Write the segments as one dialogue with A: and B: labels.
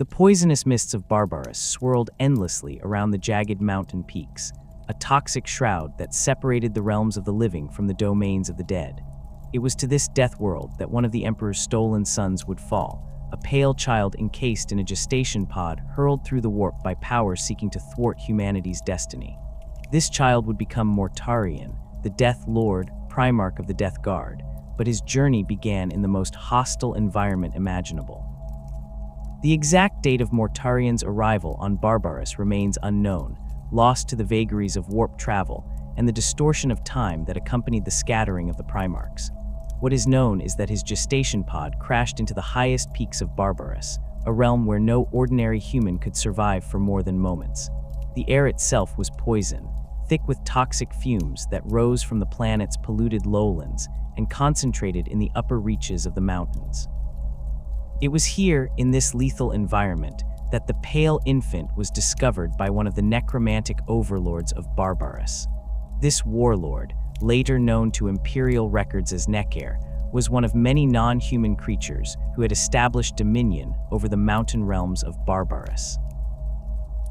A: The poisonous mists of Barbarus swirled endlessly around the jagged mountain peaks, a toxic shroud that separated the realms of the living from the domains of the dead. It was to this death world that one of the Emperor's stolen sons would fall, a pale child encased in a gestation pod hurled through the warp by powers seeking to thwart humanity's destiny. This child would become Mortarion, the Death Lord, Primarch of the Death Guard, but his journey began in the most hostile environment imaginable. The exact date of Mortarion's arrival on Barbarus remains unknown, lost to the vagaries of warp travel and the distortion of time that accompanied the scattering of the Primarchs. What is known is that his gestation pod crashed into the highest peaks of Barbarus, a realm where no ordinary human could survive for more than moments. The air itself was poison, thick with toxic fumes that rose from the planet's polluted lowlands and concentrated in the upper reaches of the mountains. It was here, in this lethal environment, that the pale infant was discovered by one of the necromantic overlords of Barbarus. This warlord, later known to imperial records as Necare, was one of many non-human creatures who had established dominion over the mountain realms of Barbarus.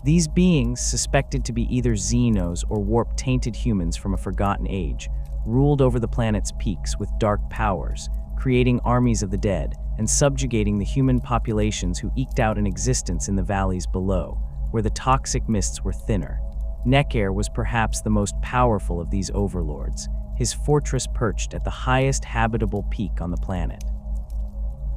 A: These beings, suspected to be either Xenos or warp-tainted humans from a forgotten age, ruled over the planet's peaks with dark powers, creating armies of the dead and subjugating the human populations who eked out an existence in the valleys below, where the toxic mists were thinner. Necare was perhaps the most powerful of these overlords, his fortress perched at the highest habitable peak on the planet.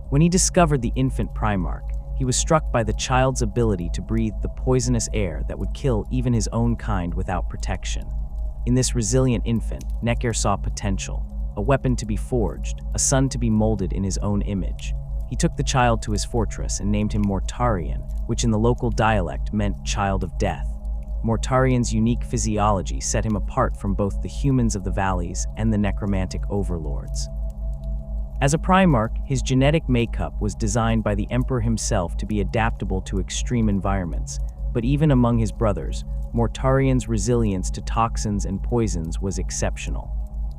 A: When he discovered the infant Primarch, he was struck by the child's ability to breathe the poisonous air that would kill even his own kind without protection. In this resilient infant, Necare saw potential, a weapon to be forged, a son to be molded in his own image. He took the child to his fortress and named him Mortarion, which in the local dialect meant child of death. Mortarion's unique physiology set him apart from both the humans of the valleys and the necromantic overlords. As a Primarch, his genetic makeup was designed by the Emperor himself to be adaptable to extreme environments, but even among his brothers, Mortarion's resilience to toxins and poisons was exceptional.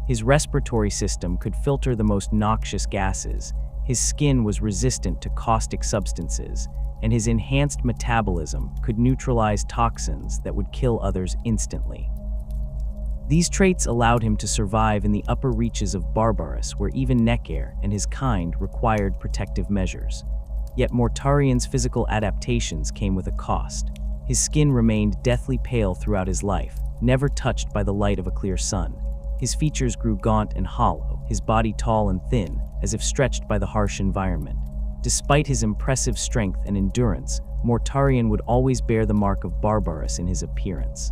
A: His respiratory system could filter the most noxious gases, his skin was resistant to caustic substances, and his enhanced metabolism could neutralize toxins that would kill others instantly. These traits allowed him to survive in the upper reaches of Barbarus, where even Necare and his kind required protective measures. Yet Mortarion's physical adaptations came with a cost. His skin remained deathly pale throughout his life, never touched by the light of a clear sun. His features grew gaunt and hollow, his body tall and thin, as if stretched by the harsh environment. Despite his impressive strength and endurance, Mortarion would always bear the mark of Barbarus in his appearance.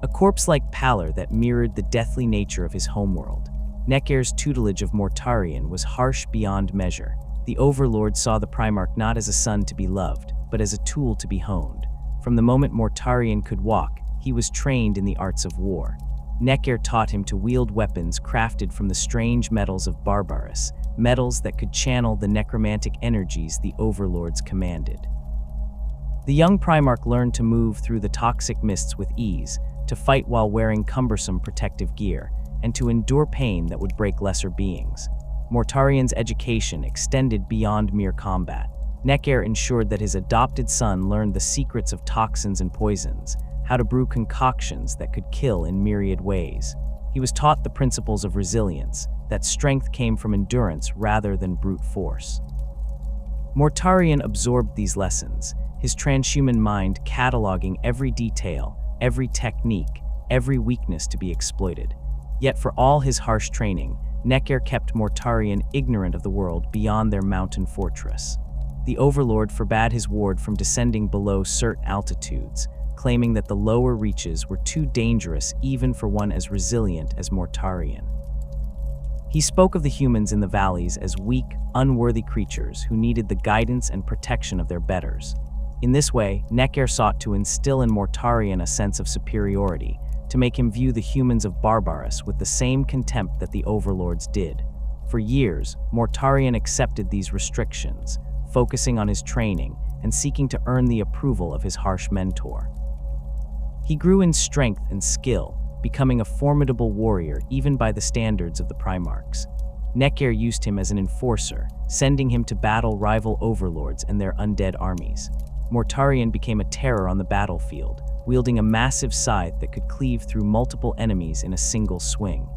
A: A corpse-like pallor that mirrored the deathly nature of his homeworld. Necare's tutelage of Mortarion was harsh beyond measure. The Overlord saw the Primarch not as a son to be loved, but as a tool to be honed. From the moment Mortarion could walk, he was trained in the arts of war. Necare taught him to wield weapons crafted from the strange metals of Barbarus, metals that could channel the necromantic energies the overlords commanded. The young Primarch learned to move through the toxic mists with ease, to fight while wearing cumbersome protective gear, and to endure pain that would break lesser beings. Mortarion's education extended beyond mere combat. Necare ensured that his adopted son learned the secrets of toxins and poisons, how to brew concoctions that could kill in myriad ways. He was taught the principles of resilience, that strength came from endurance rather than brute force. Mortarion absorbed these lessons, his transhuman mind cataloging every detail, every technique, every weakness to be exploited. Yet for all his harsh training, Necare kept Mortarion ignorant of the world beyond their mountain fortress. The Overlord forbade his ward from descending below certain altitudes, claiming that the lower reaches were too dangerous even for one as resilient as Mortarion. He spoke of the humans in the valleys as weak, unworthy creatures who needed the guidance and protection of their betters. In this way, Necare sought to instill in Mortarion a sense of superiority, to make him view the humans of Barbarus with the same contempt that the overlords did. For years, Mortarion accepted these restrictions, focusing on his training and seeking to earn the approval of his harsh mentor. He grew in strength and skill, becoming a formidable warrior even by the standards of the Primarchs. Necker used him as an enforcer, sending him to battle rival overlords and their undead armies. Mortarion became a terror on the battlefield, wielding a massive scythe that could cleave through multiple enemies in a single swing.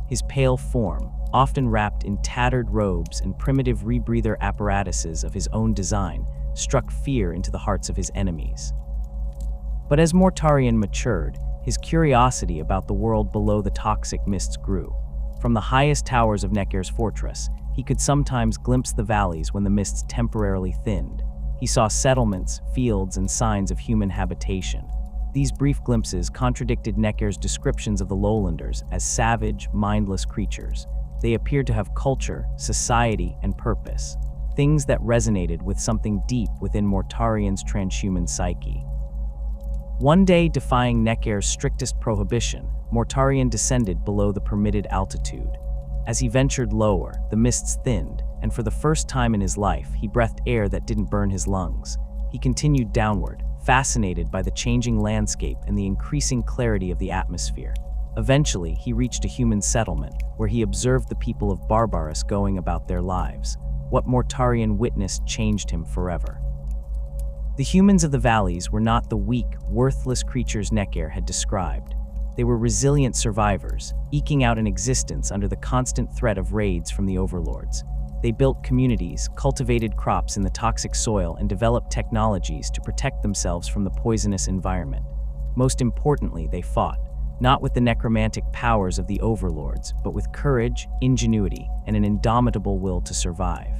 A: His pale form, often wrapped in tattered robes and primitive rebreather apparatuses of his own design, struck fear into the hearts of his enemies. But as Mortarion matured, his curiosity about the world below the toxic mists grew. From the highest towers of Necker's fortress, he could sometimes glimpse the valleys when the mists temporarily thinned. He saw settlements, fields, and signs of human habitation. These brief glimpses contradicted Necker's descriptions of the lowlanders as savage, mindless creatures. They appeared to have culture, society, and purpose, things that resonated with something deep within Mortarion's transhuman psyche. One day, defying Necker's strictest prohibition, Mortarion descended below the permitted altitude. As he ventured lower, the mists thinned, and for the first time in his life, he breathed air that didn't burn his lungs. He continued downward, fascinated by the changing landscape and the increasing clarity of the atmosphere. Eventually, he reached a human settlement, where he observed the people of Barbarus going about their lives. What Mortarion witnessed changed him forever. The humans of the valleys were not the weak, worthless creatures Necker had described. They were resilient survivors, eking out an existence under the constant threat of raids from the overlords. They built communities, cultivated crops in the toxic soil, and developed technologies to protect themselves from the poisonous environment. Most importantly, they fought, not with the necromantic powers of the overlords, but with courage, ingenuity, and an indomitable will to survive.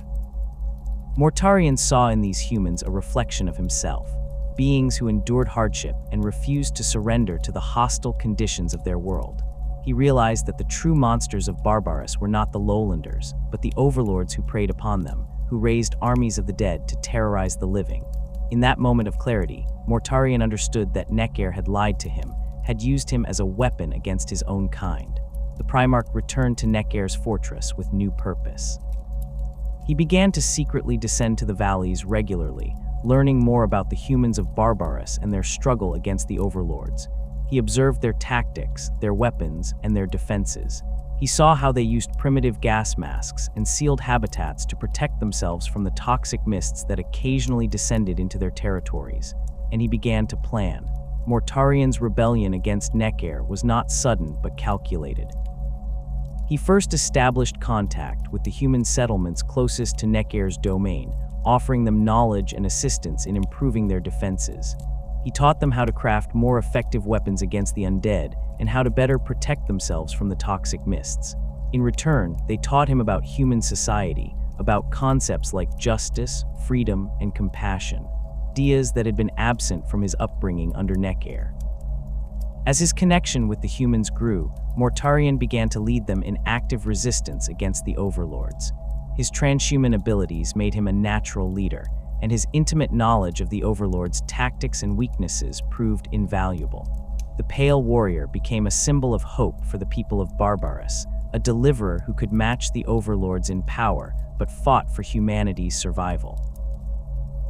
A: Mortarion saw in these humans a reflection of himself, beings who endured hardship and refused to surrender to the hostile conditions of their world. He realized that the true monsters of Barbarus were not the lowlanders, but the overlords who preyed upon them, who raised armies of the dead to terrorize the living. In that moment of clarity, Mortarion understood that Necker had lied to him, had used him as a weapon against his own kind. The Primarch returned to Necker's fortress with new purpose. He began to secretly descend to the valleys regularly, learning more about the humans of Barbarus and their struggle against the overlords. He observed their tactics, their weapons, and their defenses. He saw how they used primitive gas masks and sealed habitats to protect themselves from the toxic mists that occasionally descended into their territories. And he began to plan. Mortarion's rebellion against Necker was not sudden but calculated. He first established contact with the human settlements closest to Necker's domain, offering them knowledge and assistance in improving their defenses. He taught them how to craft more effective weapons against the undead and how to better protect themselves from the toxic mists. In return, they taught him about human society, about concepts like justice, freedom, and compassion, ideas that had been absent from his upbringing under Necker. As his connection with the humans grew, Mortarion began to lead them in active resistance against the overlords. His transhuman abilities made him a natural leader, and his intimate knowledge of the overlords' tactics and weaknesses proved invaluable. The Pale Warrior became a symbol of hope for the people of Barbarus, a deliverer who could match the overlords in power, but fought for humanity's survival.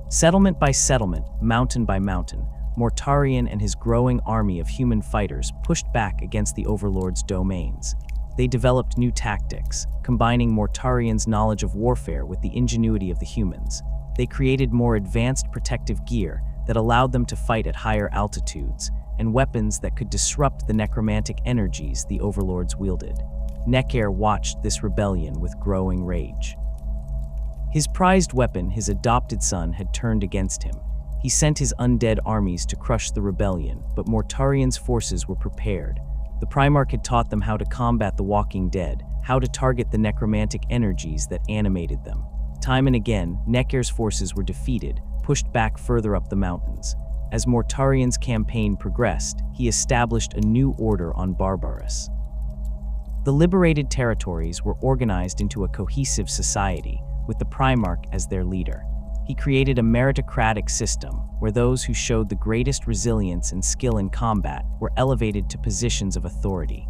A: Settlement by settlement, mountain by mountain, Mortarion and his growing army of human fighters pushed back against the overlords' domains. They developed new tactics, combining Mortarion's knowledge of warfare with the ingenuity of the humans. They created more advanced protective gear that allowed them to fight at higher altitudes, and weapons that could disrupt the necromantic energies the overlords wielded. Necker watched this rebellion with growing rage. His prized weapon, his adopted son, had turned against him. He sent his undead armies to crush the rebellion, but Mortarion's forces were prepared. The Primarch had taught them how to combat the walking dead, how to target the necromantic energies that animated them. Time and again, Necker's forces were defeated, pushed back further up the mountains. As Mortarion's campaign progressed, he established a new order on Barbarus. The liberated territories were organized into a cohesive society, with the Primarch as their leader. He created a meritocratic system where those who showed the greatest resilience and skill in combat were elevated to positions of authority.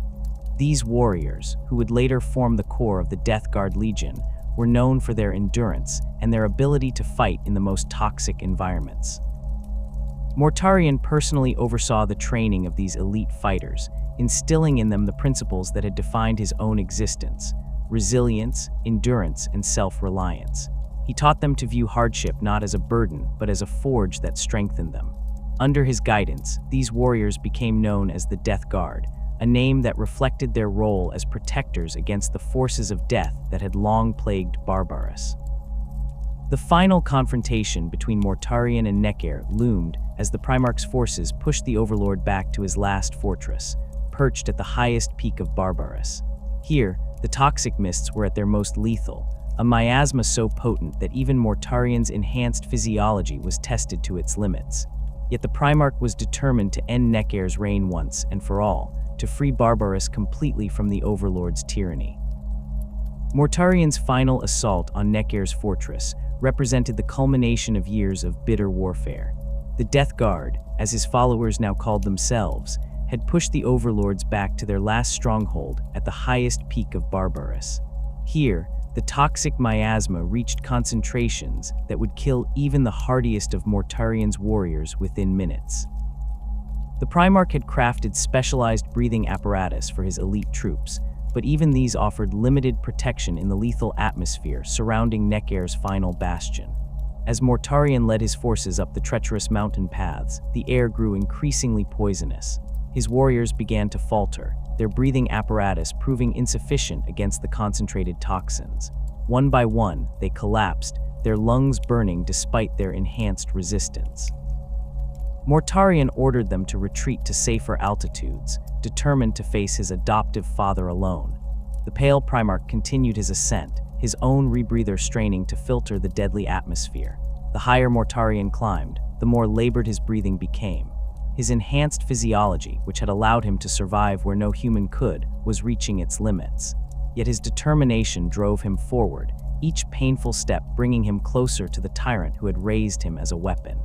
A: These warriors, who would later form the core of the Death Guard Legion, were known for their endurance and their ability to fight in the most toxic environments. Mortarion personally oversaw the training of these elite fighters, instilling in them the principles that had defined his own existence: resilience, endurance, and self-reliance. He taught them to view hardship not as a burden, but as a forge that strengthened them. Under his guidance, these warriors became known as the Death Guard, a name that reflected their role as protectors against the forces of death that had long plagued Barbarus. The final confrontation between Mortarion and Necker loomed as the Primarch's forces pushed the Overlord back to his last fortress, perched at the highest peak of Barbarus. Here, the toxic mists were at their most lethal, a miasma so potent that even Mortarion's enhanced physiology was tested to its limits. Yet the Primarch was determined to end Necker's reign once and for all, to free Barbarus completely from the Overlord's tyranny. Mortarion's final assault on Necker's fortress represented the culmination of years of bitter warfare. The Death Guard, as his followers now called themselves, had pushed the Overlords back to their last stronghold at the highest peak of Barbarus. Here, the toxic miasma reached concentrations that would kill even the hardiest of Mortarion's warriors within minutes. The Primarch had crafted specialized breathing apparatus for his elite troops, but even these offered limited protection in the lethal atmosphere surrounding Necker's final bastion. As Mortarion led his forces up the treacherous mountain paths, the air grew increasingly poisonous. His warriors began to falter, their breathing apparatus proving insufficient against the concentrated toxins. One by one, they collapsed, their lungs burning despite their enhanced resistance. Mortarion ordered them to retreat to safer altitudes, determined to face his adoptive father alone. The pale Primarch continued his ascent, his own rebreather straining to filter the deadly atmosphere. The higher Mortarion climbed, the more labored his breathing became. His enhanced physiology, which had allowed him to survive where no human could, was reaching its limits. Yet his determination drove him forward, each painful step bringing him closer to the tyrant who had raised him as a weapon.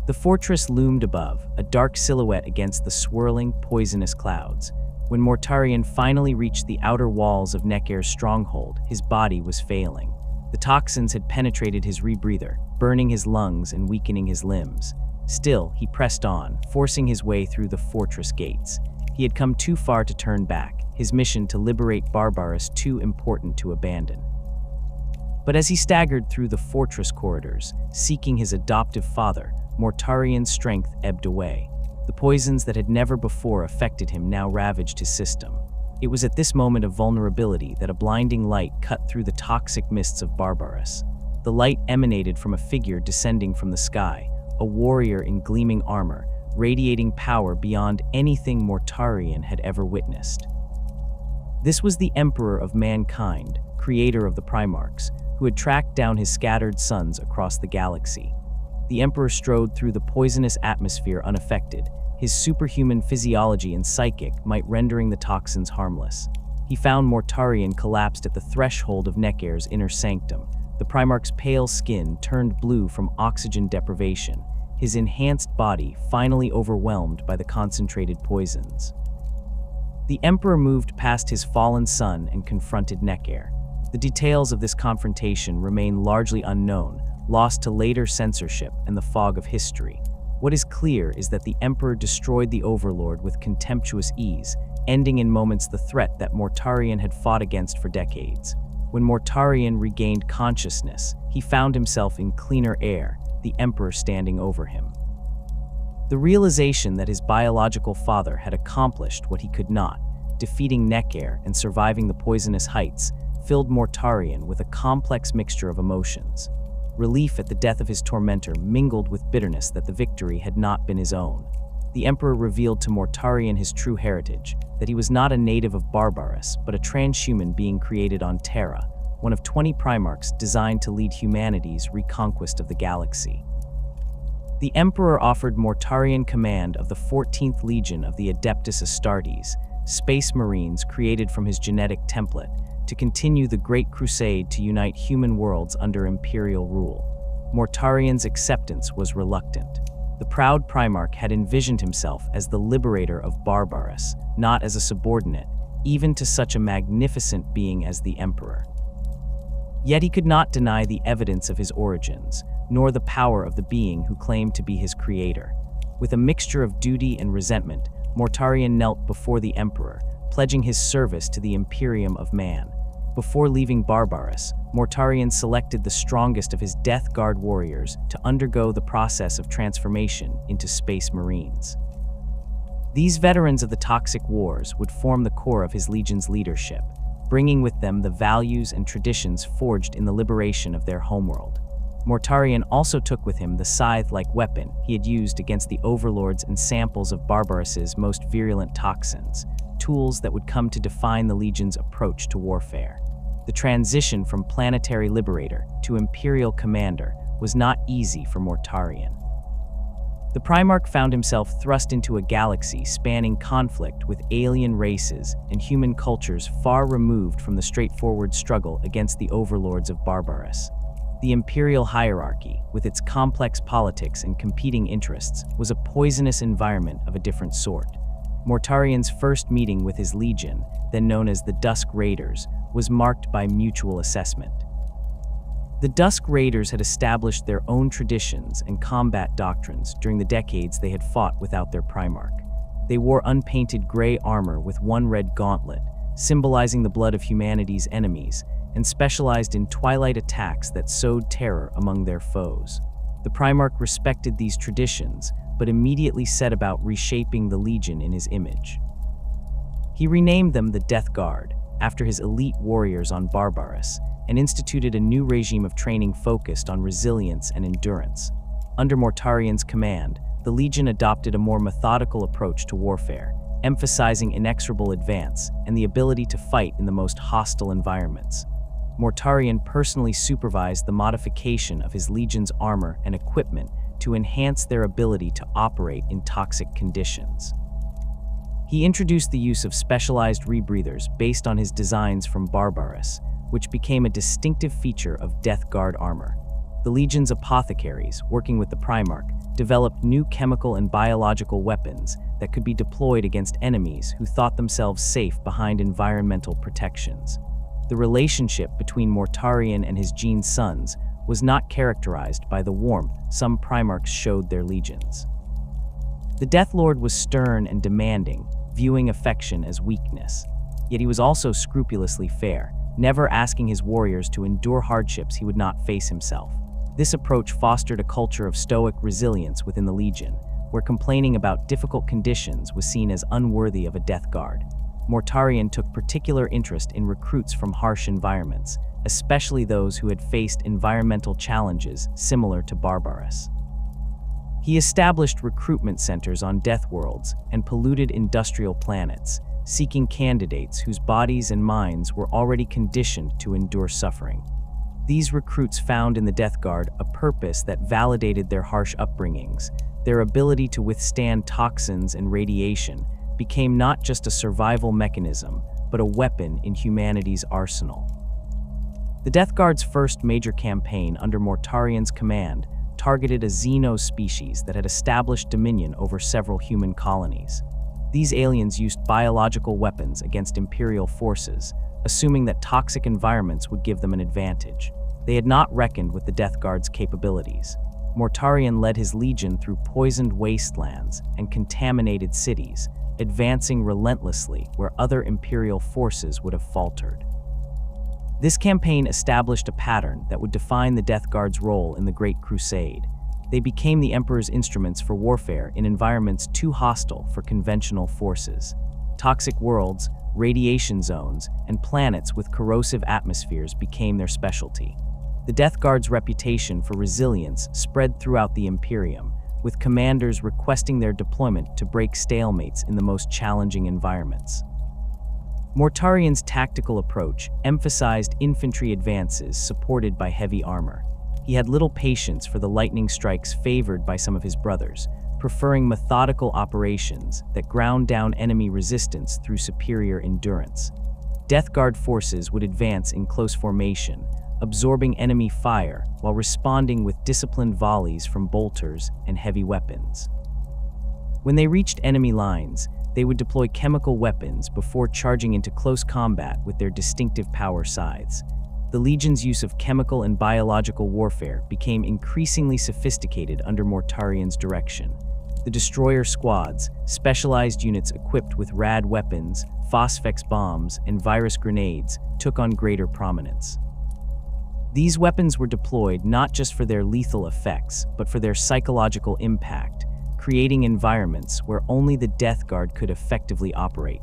A: The fortress loomed above, a dark silhouette against the swirling, poisonous clouds. When Mortarion finally reached the outer walls of Necker's stronghold, his body was failing. The toxins had penetrated his rebreather, burning his lungs and weakening his limbs. Still, he pressed on, forcing his way through the fortress gates. He had come too far to turn back, his mission to liberate Barbarus too important to abandon. But as he staggered through the fortress corridors, seeking his adoptive father, Mortarion's strength ebbed away. The poisons that had never before affected him now ravaged his system. It was at this moment of vulnerability that a blinding light cut through the toxic mists of Barbarus. The light emanated from a figure descending from the sky, a warrior in gleaming armor, radiating power beyond anything Mortarion had ever witnessed. This was the Emperor of Mankind, creator of the Primarchs, who had tracked down his scattered sons across the galaxy. The Emperor strode through the poisonous atmosphere unaffected, his superhuman physiology and psychic might rendering the toxins harmless. He found Mortarion collapsed at the threshold of Necker's inner sanctum. The Primarch's pale skin turned blue from oxygen deprivation, his enhanced body finally overwhelmed by the concentrated poisons. The Emperor moved past his fallen son and confronted Necker. The details of this confrontation remain largely unknown, lost to later censorship and the fog of history. What is clear is that the Emperor destroyed the Overlord with contemptuous ease, ending in moments the threat that Mortarion had fought against for decades. When Mortarion regained consciousness, he found himself in cleaner air, the Emperor standing over him. The realization that his biological father had accomplished what he could not, defeating Necker and surviving the poisonous heights, filled Mortarion with a complex mixture of emotions. Relief at the death of his tormentor mingled with bitterness that the victory had not been his own. The Emperor revealed to Mortarion his true heritage, that he was not a native of Barbarus, but a transhuman being created on Terra, one of 20 Primarchs designed to lead humanity's reconquest of the galaxy. The Emperor offered Mortarion command of the 14th Legion of the Adeptus Astartes, space marines created from his genetic template, to continue the Great Crusade to unite human worlds under imperial rule. Mortarion's acceptance was reluctant. The proud Primarch had envisioned himself as the liberator of Barbarus, not as a subordinate, even to such a magnificent being as the Emperor. Yet he could not deny the evidence of his origins, nor the power of the being who claimed to be his creator. With a mixture of duty and resentment, Mortarion knelt before the Emperor, pledging his service to the Imperium of Man. Before leaving Barbarus, Mortarion selected the strongest of his Death Guard warriors to undergo the process of transformation into Space Marines. These veterans of the Toxic Wars would form the core of his legion's leadership, bringing with them the values and traditions forged in the liberation of their homeworld. Mortarion also took with him the scythe-like weapon he had used against the overlords and samples of Barbarus's most virulent toxins, tools that would come to define the Legion's approach to warfare. The transition from planetary liberator to imperial commander was not easy for Mortarion. The Primarch found himself thrust into a galaxy spanning conflict with alien races and human cultures far removed from the straightforward struggle against the overlords of Barbarus. The imperial hierarchy, with its complex politics and competing interests, was a poisonous environment of a different sort. Mortarion's first meeting with his legion, then known as the Dusk Raiders, was marked by mutual assessment. The Dusk Raiders had established their own traditions and combat doctrines during the decades they had fought without their Primarch. They wore unpainted gray armor with one red gauntlet, symbolizing the blood of humanity's enemies, and specialized in twilight attacks that sowed terror among their foes. The Primarch respected these traditions, but immediately set about reshaping the Legion in his image. He renamed them the Death Guard, after his elite warriors on Barbarus, and instituted a new regime of training focused on resilience and endurance. Under Mortarion's command, the Legion adopted a more methodical approach to warfare, emphasizing inexorable advance and the ability to fight in the most hostile environments. Mortarion personally supervised the modification of his Legion's armor and equipment to enhance their ability to operate in toxic conditions. He introduced the use of specialized rebreathers based on his designs from Barbarus, which became a distinctive feature of Death Guard armor. The Legion's apothecaries, working with the Primarch, developed new chemical and biological weapons that could be deployed against enemies who thought themselves safe behind environmental protections. The relationship between Mortarion and his Gene sons was not characterized by the warmth some Primarchs showed their legions. The Death Lord was stern and demanding, viewing affection as weakness. Yet he was also scrupulously fair, never asking his warriors to endure hardships he would not face himself. This approach fostered a culture of stoic resilience within the Legion, where complaining about difficult conditions was seen as unworthy of a Death Guard. Mortarion took particular interest in recruits from harsh environments, especially those who had faced environmental challenges similar to Barbarus. He established recruitment centers on death worlds and polluted industrial planets, seeking candidates whose bodies and minds were already conditioned to endure suffering. These recruits found in the Death Guard a purpose that validated their harsh upbringings. Their ability to withstand toxins and radiation became not just a survival mechanism, but a weapon in humanity's arsenal. The Death Guard's first major campaign under Mortarion's command targeted a Xeno species that had established dominion over several human colonies. These aliens used biological weapons against Imperial forces, assuming that toxic environments would give them an advantage. They had not reckoned with the Death Guard's capabilities. Mortarion led his legion through poisoned wastelands and contaminated cities, advancing relentlessly where other Imperial forces would have faltered. This campaign established a pattern that would define the Death Guard's role in the Great Crusade. They became the Emperor's instruments for warfare in environments too hostile for conventional forces. Toxic worlds, radiation zones, and planets with corrosive atmospheres became their specialty. The Death Guard's reputation for resilience spread throughout the Imperium, with commanders requesting their deployment to break stalemates in the most challenging environments. Mortarion's tactical approach emphasized infantry advances supported by heavy armor. He had little patience for the lightning strikes favored by some of his brothers, preferring methodical operations that ground down enemy resistance through superior endurance. Death Guard forces would advance in close formation, absorbing enemy fire while responding with disciplined volleys from bolters and heavy weapons. When they reached enemy lines, they would deploy chemical weapons before charging into close combat with their distinctive power scythes. The Legion's use of chemical and biological warfare became increasingly sophisticated under Mortarion's direction. The destroyer squads, specialized units equipped with rad weapons, phosphex bombs, and virus grenades, took on greater prominence. These weapons were deployed not just for their lethal effects, but for their psychological impact, creating environments where only the Death Guard could effectively operate.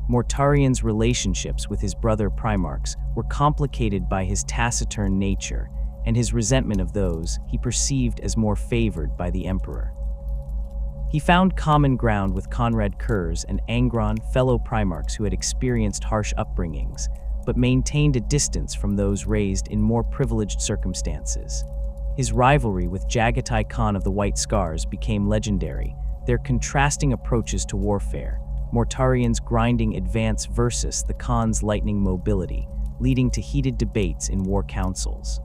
A: Mortarion's relationships with his brother Primarchs were complicated by his taciturn nature and his resentment of those he perceived as more favored by the Emperor. He found common ground with Conrad Kurz and Angron, fellow Primarchs who had experienced harsh upbringings, but maintained a distance from those raised in more privileged circumstances. His rivalry with Jagatai Khan of the White Scars became legendary, their contrasting approaches to warfare, Mortarion's grinding advance versus the Khan's lightning mobility, leading to heated debates in war councils.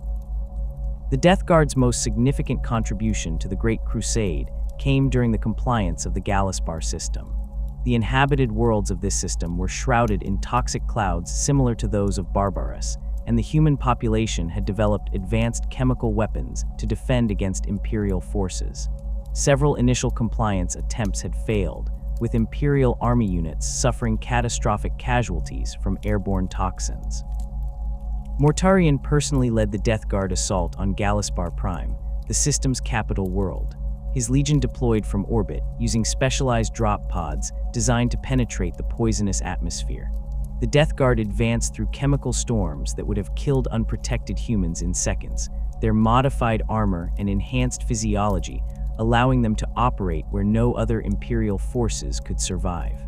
A: The Death Guard's most significant contribution to the Great Crusade came during the compliance of the Gallispar system. The inhabited worlds of this system were shrouded in toxic clouds similar to those of Barbarus, and the human population had developed advanced chemical weapons to defend against Imperial forces. Several initial compliance attempts had failed, with Imperial army units suffering catastrophic casualties from airborne toxins. Mortarion personally led the Death Guard assault on Gallispar Prime, the system's capital world. His legion deployed from orbit using specialized drop pods designed to penetrate the poisonous atmosphere. The Death Guard advanced through chemical storms that would have killed unprotected humans in seconds, their modified armor and enhanced physiology allowing them to operate where no other Imperial forces could survive.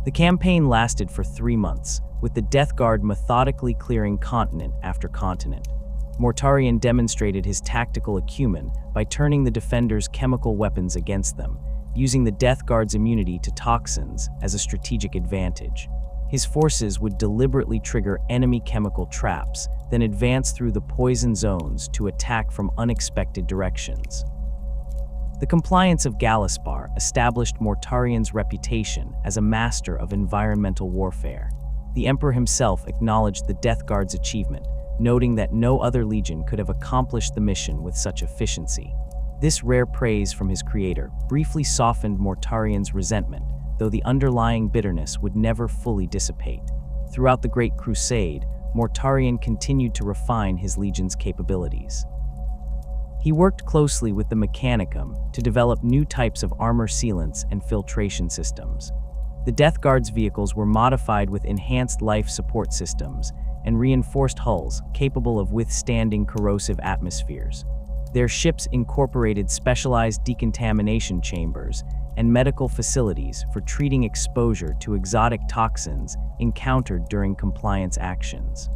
A: The campaign lasted for 3 months, with the Death Guard methodically clearing continent after continent. Mortarion demonstrated his tactical acumen by turning the defenders' chemical weapons against them, using the Death Guard's immunity to toxins as a strategic advantage. His forces would deliberately trigger enemy chemical traps, then advance through the poison zones to attack from unexpected directions. The compliance of Gallispar established Mortarion's reputation as a master of environmental warfare. The Emperor himself acknowledged the Death Guard's achievement, noting that no other legion could have accomplished the mission with such efficiency. This rare praise from his creator briefly softened Mortarion's resentment, though the underlying bitterness would never fully dissipate. Throughout the Great Crusade, Mortarion continued to refine his legion's capabilities. He worked closely with the Mechanicum to develop new types of armor sealants and filtration systems. The Death Guard's vehicles were modified with enhanced life support systems and reinforced hulls capable of withstanding corrosive atmospheres. Their ships incorporated specialized decontamination chambers and medical facilities for treating exposure to exotic toxins encountered during compliance actions.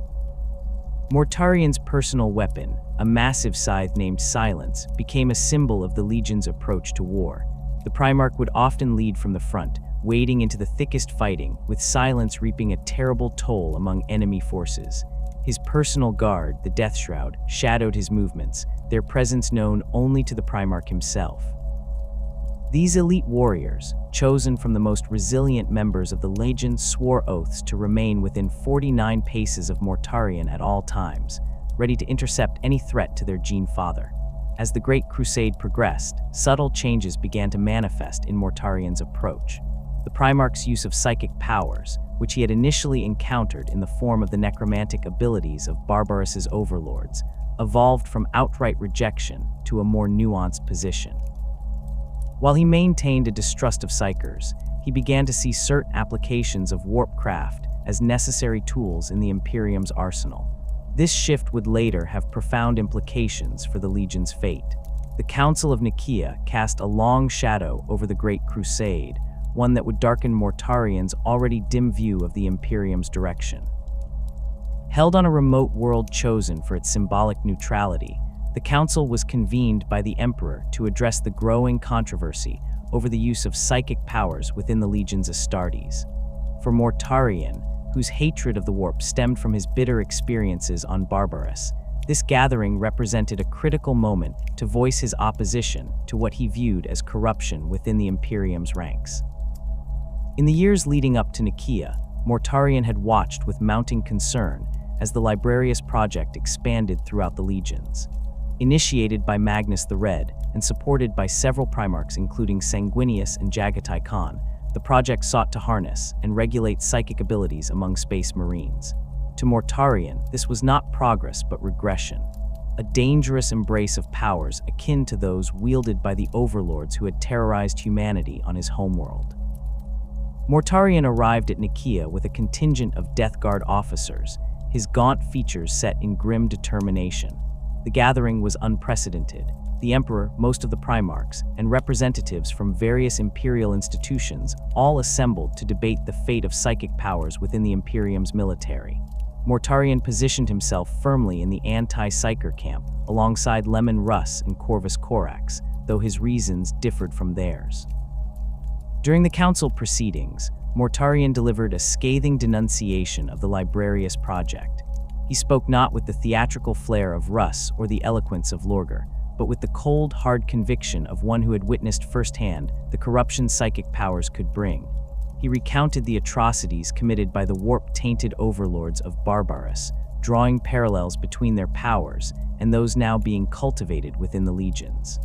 A: Mortarion's personal weapon, a massive scythe named Silence, became a symbol of the Legion's approach to war. The Primarch would often lead from the front, wading into the thickest fighting, with Silence reaping a terrible toll among enemy forces. His personal guard, the Death Shroud, shadowed his movements, their presence known only to the Primarch himself. These elite warriors, chosen from the most resilient members of the Legion, swore oaths to remain within 49 paces of Mortarion at all times, ready to intercept any threat to their Gene Father. As the Great Crusade progressed, subtle changes began to manifest in Mortarion's approach. The Primarch's use of psychic powers, which he had initially encountered in the form of the necromantic abilities of Barbarus's overlords, evolved from outright rejection to a more nuanced position. While he maintained a distrust of psychers, he began to see certain applications of warpcraft as necessary tools in the Imperium's arsenal. This shift would later have profound implications for the Legion's fate. The Council of Nicaea cast a long shadow over the Great Crusade, one that would darken Mortarion's already dim view of the Imperium's direction. Held on a remote world chosen for its symbolic neutrality, the council was convened by the Emperor to address the growing controversy over the use of psychic powers within the Legion's Astartes. For Mortarion, whose hatred of the warp stemmed from his bitter experiences on Barbarus, this gathering represented a critical moment to voice his opposition to what he viewed as corruption within the Imperium's ranks. In the years leading up to Nicaea, Mortarion had watched with mounting concern as the Librarius project expanded throughout the legions. Initiated by Magnus the Red and supported by several Primarchs including Sanguinius and Jagatai Khan, the project sought to harness and regulate psychic abilities among space marines. To Mortarion, this was not progress but regression, a dangerous embrace of powers akin to those wielded by the overlords who had terrorized humanity on his homeworld. Mortarion arrived at Nicaea with a contingent of Death Guard officers, his gaunt features set in grim determination. The gathering was unprecedented. The Emperor, most of the Primarchs, and representatives from various imperial institutions all assembled to debate the fate of psychic powers within the Imperium's military. Mortarion positioned himself firmly in the anti-psyker camp, alongside Lemon Russ and Corvus Corax, though his reasons differed from theirs. During the council proceedings, Mortarion delivered a scathing denunciation of the Librarius project. He spoke not with the theatrical flair of Russ or the eloquence of Lorgar, but with the cold, hard conviction of one who had witnessed firsthand the corruption psychic powers could bring. He recounted the atrocities committed by the warp-tainted overlords of Barbarus, drawing parallels between their powers and those now being cultivated within the legions.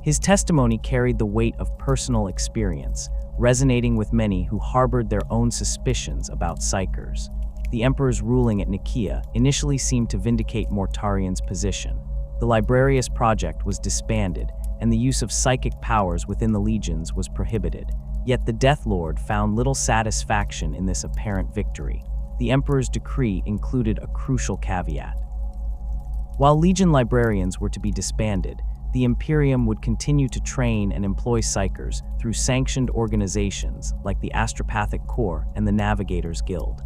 A: His testimony carried the weight of personal experience, resonating with many who harbored their own suspicions about psychers. The Emperor's ruling at Nicaea initially seemed to vindicate Mortarion's position. The Librarius project was disbanded, and the use of psychic powers within the legions was prohibited. Yet the Death Lord found little satisfaction in this apparent victory. The Emperor's decree included a crucial caveat. While Legion librarians were to be disbanded, the Imperium would continue to train and employ psychers through sanctioned organizations like the Astropathic Corps and the Navigators Guild.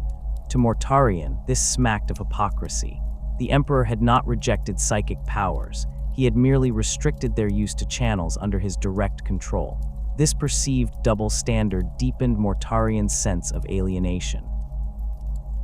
A: To Mortarion, this smacked of hypocrisy. The Emperor had not rejected psychic powers, he had merely restricted their use to channels under his direct control. This perceived double standard deepened Mortarion's sense of alienation.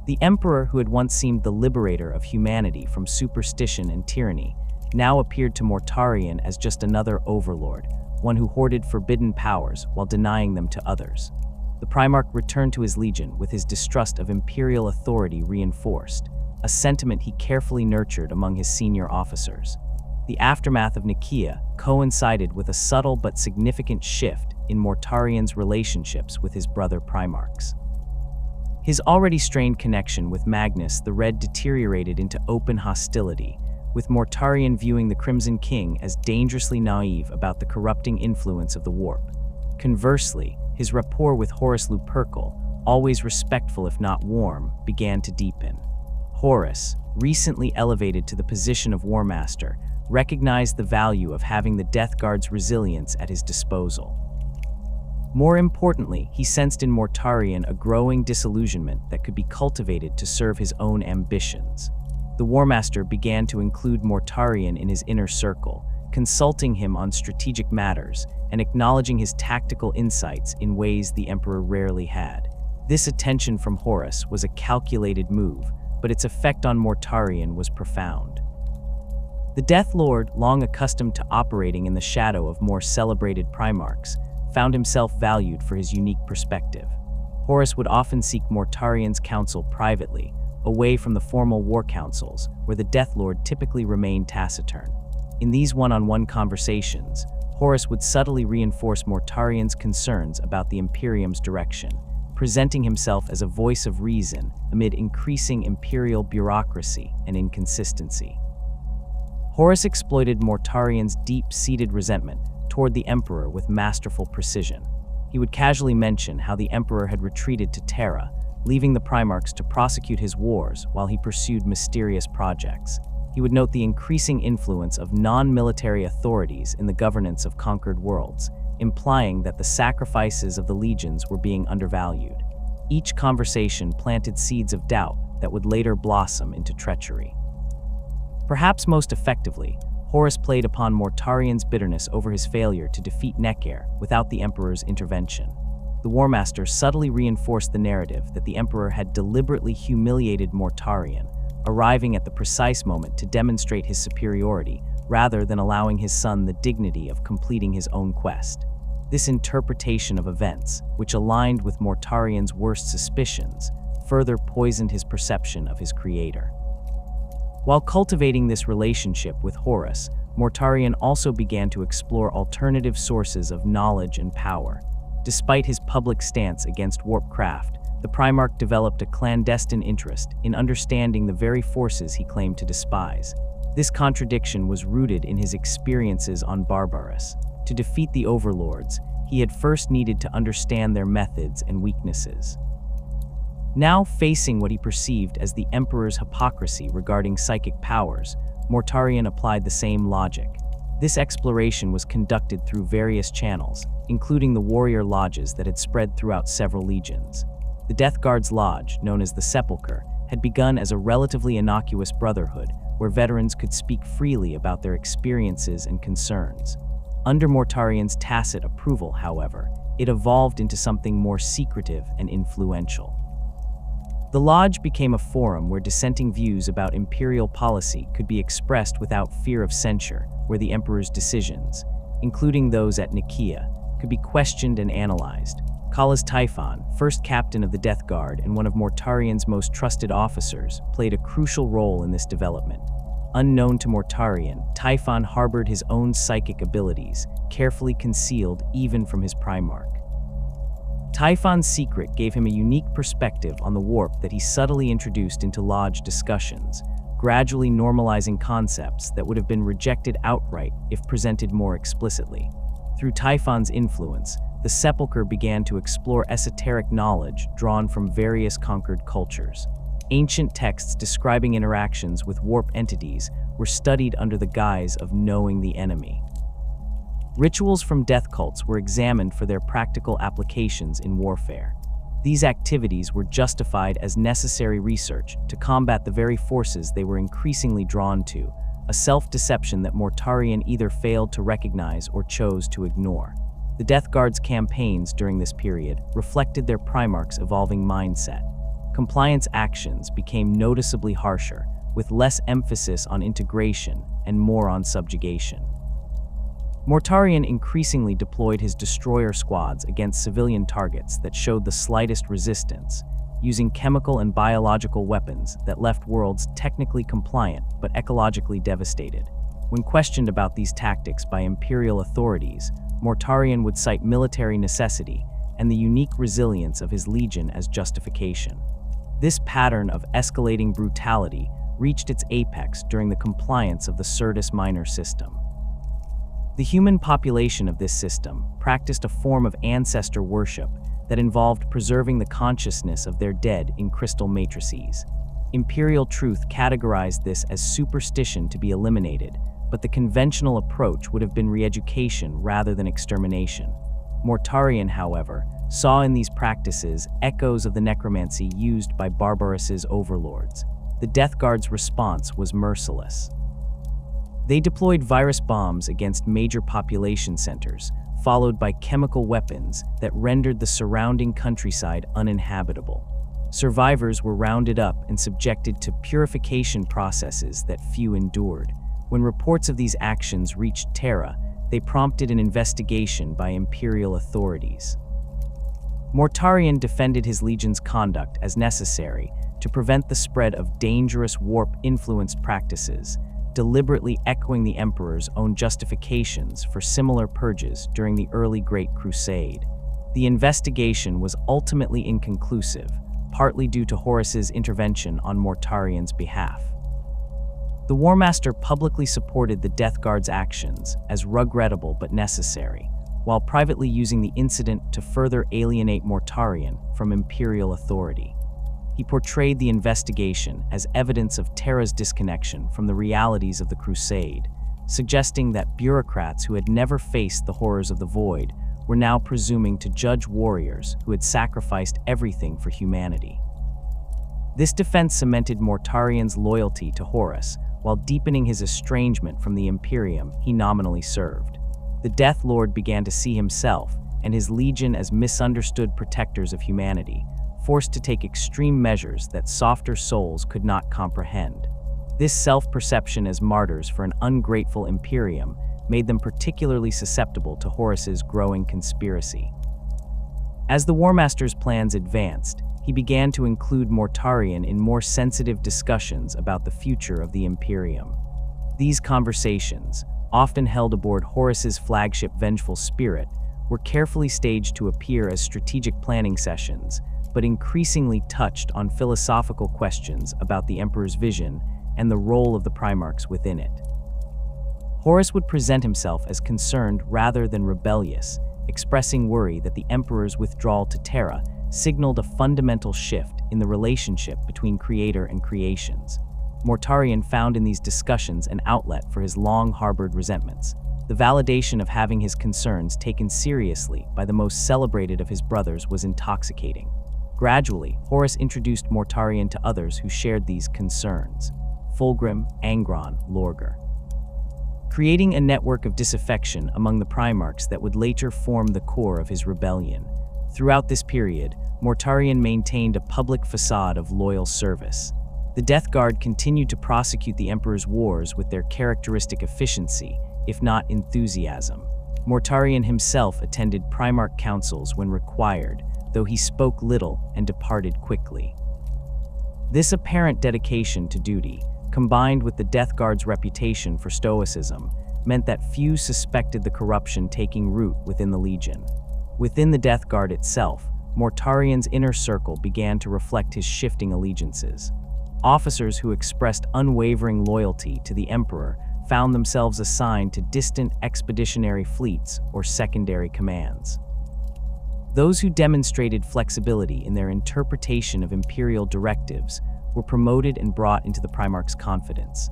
A: The Emperor, who had once seemed the liberator of humanity from superstition and tyranny, now appeared to Mortarion as just another overlord, one who hoarded forbidden powers while denying them to others. The Primarch returned to his legion with his distrust of imperial authority reinforced, a sentiment he carefully nurtured among his senior officers. The aftermath of Nicaea coincided with a subtle but significant shift in Mortarion's relationships with his brother Primarchs. His already strained connection with Magnus the Red deteriorated into open hostility, with Mortarion viewing the Crimson King as dangerously naive about the corrupting influence of the warp. Conversely, his rapport with Horus Lupercal, always respectful if not warm, began to deepen. Horus, recently elevated to the position of War Master, recognized the value of having the Death Guard's resilience at his disposal. More importantly, he sensed in Mortarion a growing disillusionment that could be cultivated to serve his own ambitions. The War Master began to include Mortarion in his inner circle, consulting him on strategic matters and acknowledging his tactical insights in ways the Emperor rarely had. This attention from Horus was a calculated move, but its effect on Mortarion was profound. The Death Lord, long accustomed to operating in the shadow of more celebrated Primarchs, found himself valued for his unique perspective. Horus would often seek Mortarion's counsel privately, away from the formal war councils, where the Death Lord typically remained taciturn. In these one-on-one conversations, Horus would subtly reinforce Mortarion's concerns about the Imperium's direction, presenting himself as a voice of reason amid increasing imperial bureaucracy and inconsistency. Horus exploited Mortarion's deep-seated resentment toward the Emperor with masterful precision. He would casually mention how the Emperor had retreated to Terra, leaving the Primarchs to prosecute his wars while he pursued mysterious projects. He would note the increasing influence of non-military authorities in the governance of conquered worlds, implying that the sacrifices of the legions were being undervalued. Each conversation planted seeds of doubt that would later blossom into treachery. Perhaps most effectively, Horus played upon Mortarion's bitterness over his failure to defeat Necker without the Emperor's intervention. The War Master subtly reinforced the narrative that the Emperor had deliberately humiliated Mortarion, arriving at the precise moment to demonstrate his superiority rather than allowing his son the dignity of completing his own quest. This interpretation of events, which aligned with Mortarion's worst suspicions, further poisoned his perception of his creator. While cultivating this relationship with Horus, Mortarion also began to explore alternative sources of knowledge and power. Despite his public stance against warpcraft, the Primarch developed a clandestine interest in understanding the very forces he claimed to despise. This contradiction was rooted in his experiences on Barbarus. To defeat the overlords, he had first needed to understand their methods and weaknesses. Now facing what he perceived as the Emperor's hypocrisy regarding psychic powers, Mortarion applied the same logic. This exploration was conducted through various channels, including the warrior lodges that had spread throughout several legions. The Death Guard's lodge, known as the Sepulchre, had begun as a relatively innocuous brotherhood where veterans could speak freely about their experiences and concerns. Under Mortarion's tacit approval, however, it evolved into something more secretive and influential. The lodge became a forum where dissenting views about imperial policy could be expressed without fear of censure, where the Emperor's decisions, including those at Nicaea, could be questioned and analyzed. Kalas Typhon, first captain of the Death Guard and one of Mortarion's most trusted officers, played a crucial role in this development. Unknown to Mortarion, Typhon harbored his own psychic abilities, carefully concealed even from his Primarch. Typhon's secret gave him a unique perspective on the warp that he subtly introduced into lodge discussions, gradually normalizing concepts that would have been rejected outright if presented more explicitly. Through Typhon's influence, the Sepulchre began to explore esoteric knowledge drawn from various conquered cultures. Ancient texts describing interactions with warp entities were studied under the guise of knowing the enemy. Rituals from death cults were examined for their practical applications in warfare. These activities were justified as necessary research to combat the very forces they were increasingly drawn to, a self-deception that Mortarion either failed to recognize or chose to ignore. The Death Guard's campaigns during this period reflected their Primarch's evolving mindset. Compliance actions became noticeably harsher, with less emphasis on integration and more on subjugation. Mortarion increasingly deployed his destroyer squads against civilian targets that showed the slightest resistance, using chemical and biological weapons that left worlds technically compliant but ecologically devastated. When questioned about these tactics by imperial authorities, Mortarion would cite military necessity and the unique resilience of his legion as justification. This pattern of escalating brutality reached its apex during the compliance of the Surdus Minor system. The human population of this system practiced a form of ancestor worship that involved preserving the consciousness of their dead in crystal matrices. Imperial truth categorized this as superstition to be eliminated, but the conventional approach would have been re-education rather than extermination. Mortarion, however, saw in these practices echoes of the necromancy used by Barbarus's overlords. The Death Guard's response was merciless. They deployed virus bombs against major population centers, followed by chemical weapons that rendered the surrounding countryside uninhabitable. Survivors were rounded up and subjected to purification processes that few endured. When reports of these actions reached Terra, they prompted an investigation by imperial authorities. Mortarion defended his legion's conduct as necessary to prevent the spread of dangerous warp-influenced practices, deliberately echoing the Emperor's own justifications for similar purges during the early Great Crusade. The investigation was ultimately inconclusive, partly due to Horus's intervention on Mortarion's behalf. The War Master publicly supported the Death Guard's actions as regrettable but necessary, while privately using the incident to further alienate Mortarion from imperial authority. He portrayed the investigation as evidence of Terra's disconnection from the realities of the Crusade, suggesting that bureaucrats who had never faced the horrors of the Void were now presuming to judge warriors who had sacrificed everything for humanity. This defense cemented Mortarion's loyalty to Horus, while deepening his estrangement from the Imperium he nominally served. The Death Lord began to see himself and his legion as misunderstood protectors of humanity, forced to take extreme measures that softer souls could not comprehend. This self-perception as martyrs for an ungrateful Imperium made them particularly susceptible to Horus's growing conspiracy. As the War Master's plans advanced, he began to include Mortarion in more sensitive discussions about the future of the Imperium. These conversations, often held aboard Horus's flagship Vengeful Spirit, were carefully staged to appear as strategic planning sessions, but increasingly touched on philosophical questions about the Emperor's vision and the role of the Primarchs within it. Horus would present himself as concerned rather than rebellious, expressing worry that the Emperor's withdrawal to Terra signaled a fundamental shift in the relationship between creator and creations. Mortarion found in these discussions an outlet for his long-harbored resentments. The validation of having his concerns taken seriously by the most celebrated of his brothers was intoxicating. Gradually, Horus introduced Mortarion to others who shared these concerns: Fulgrim, Angron, Lorgar, creating a network of disaffection among the Primarchs that would later form the core of his rebellion. Throughout this period, Mortarion maintained a public facade of loyal service. The Death Guard continued to prosecute the Emperor's wars with their characteristic efficiency, if not enthusiasm. Mortarion himself attended Primarch councils when required, though he spoke little and departed quickly. This apparent dedication to duty, combined with the Death Guard's reputation for stoicism, meant that few suspected the corruption taking root within the Legion. Within the Death Guard itself, Mortarion's inner circle began to reflect his shifting allegiances. Officers who expressed unwavering loyalty to the Emperor found themselves assigned to distant expeditionary fleets or secondary commands. Those who demonstrated flexibility in their interpretation of imperial directives were promoted and brought into the Primarch's confidence.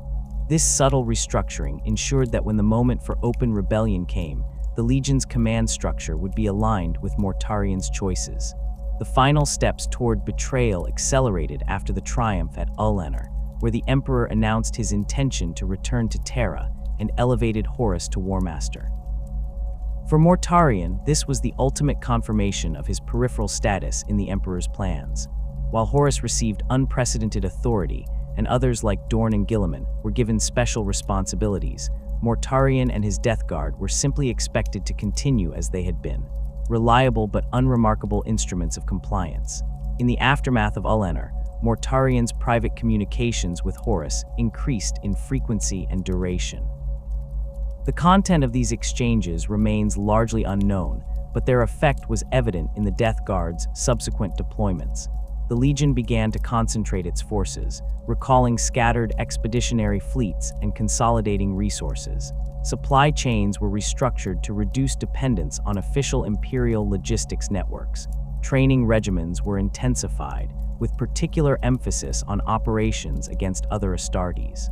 A: This subtle restructuring ensured that when the moment for open rebellion came, the Legion's command structure would be aligned with Mortarion's choices. The final steps toward betrayal accelerated after the triumph at Ullanr, where the Emperor announced his intention to return to Terra and elevated Horus to War Master. For Mortarion, this was the ultimate confirmation of his peripheral status in the Emperor's plans. While Horus received unprecedented authority, and others like Dorn and Guilliman were given special responsibilities, Mortarion and his Death Guard were simply expected to continue as they had been, reliable but unremarkable instruments of compliance. In the aftermath of Ullanr, Mortarion's private communications with Horus increased in frequency and duration. The content of these exchanges remains largely unknown, but their effect was evident in the Death Guard's subsequent deployments. The Legion began to concentrate its forces, recalling scattered expeditionary fleets and consolidating resources. Supply chains were restructured to reduce dependence on official imperial logistics networks. Training regimens were intensified, with particular emphasis on operations against other Astartes.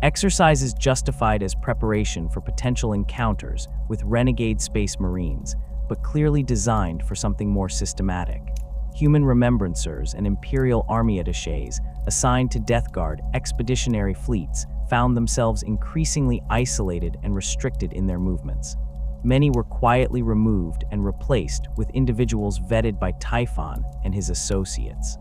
A: Exercises justified as preparation for potential encounters with renegade space marines, but clearly designed for something more systematic. Human remembrancers and Imperial Army attachés assigned to Death Guard expeditionary fleets found themselves increasingly isolated and restricted in their movements. Many were quietly removed and replaced with individuals vetted by Typhon and his associates.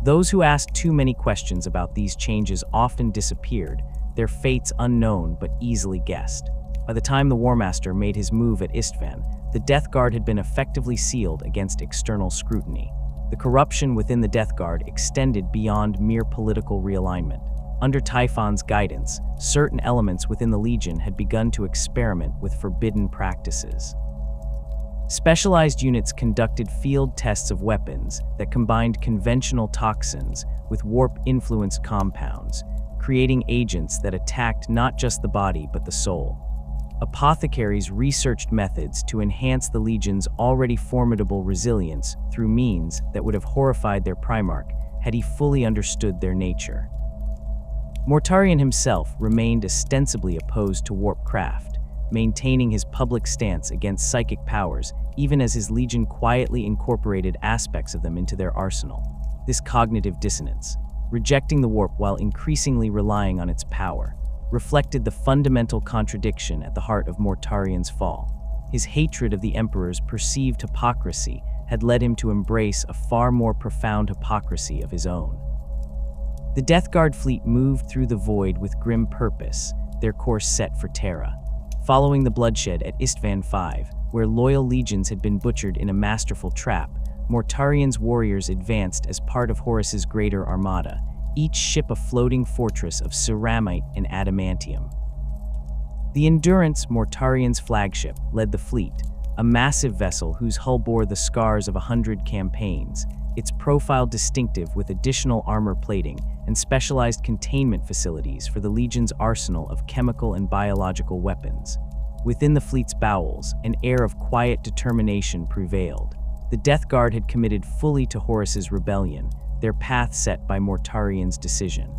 A: Those who asked too many questions about these changes often disappeared, their fates unknown but easily guessed. By the time the War Master made his move at Istvan, the Death Guard had been effectively sealed against external scrutiny. The corruption within the Death Guard extended beyond mere political realignment. Under Typhon's guidance, certain elements within the Legion had begun to experiment with forbidden practices. Specialized units conducted field tests of weapons that combined conventional toxins with warp-influenced compounds, creating agents that attacked not just the body but the soul. Apothecaries researched methods to enhance the Legion's already formidable resilience through means that would have horrified their Primarch had he fully understood their nature. Mortarion himself remained ostensibly opposed to warp craft, maintaining his public stance against psychic powers even as his Legion quietly incorporated aspects of them into their arsenal. This cognitive dissonance, rejecting the warp while increasingly relying on its power, reflected the fundamental contradiction at the heart of Mortarion's fall. His hatred of the Emperor's perceived hypocrisy had led him to embrace a far more profound hypocrisy of his own. The Death Guard fleet moved through the void with grim purpose, their course set for Terra. Following the bloodshed at Istvan V, where loyal legions had been butchered in a masterful trap, Mortarion's warriors advanced as part of Horus's greater armada, each ship a floating fortress of ceramite and adamantium. The Endurance, Mortarion's flagship, led the fleet, a massive vessel whose hull bore the scars of 100 campaigns, its profile distinctive with additional armor plating and specialized containment facilities for the Legion's arsenal of chemical and biological weapons. Within the fleet's bowels, an air of quiet determination prevailed. The Death Guard had committed fully to Horus's rebellion, their path set by Mortarion's decision.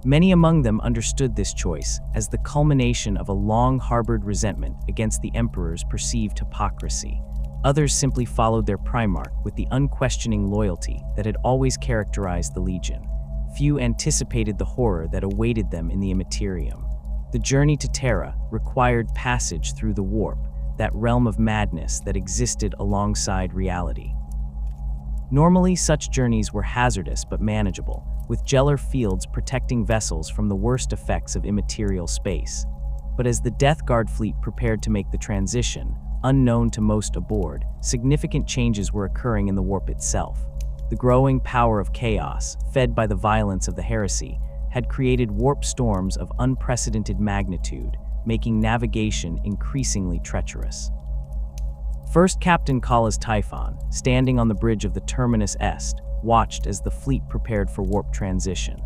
A: Many among them understood this choice as the culmination of a long-harbored resentment against the Emperor's perceived hypocrisy. Others simply followed their Primarch with the unquestioning loyalty that had always characterized the Legion. Few anticipated the horror that awaited them in the Immersive. The journey to Terra required passage through the warp, that realm of madness that existed alongside reality. Normally, such journeys were hazardous but manageable, with Gellar fields protecting vessels from the worst effects of immaterial space. But as the Death Guard fleet prepared to make the transition, unknown to most aboard, significant changes were occurring in the warp itself. The growing power of chaos, fed by the violence of the heresy, had created warp storms of unprecedented magnitude, making navigation increasingly treacherous. First Captain Kala's Typhon, standing on the bridge of the Terminus Est, watched as the fleet prepared for warp transition.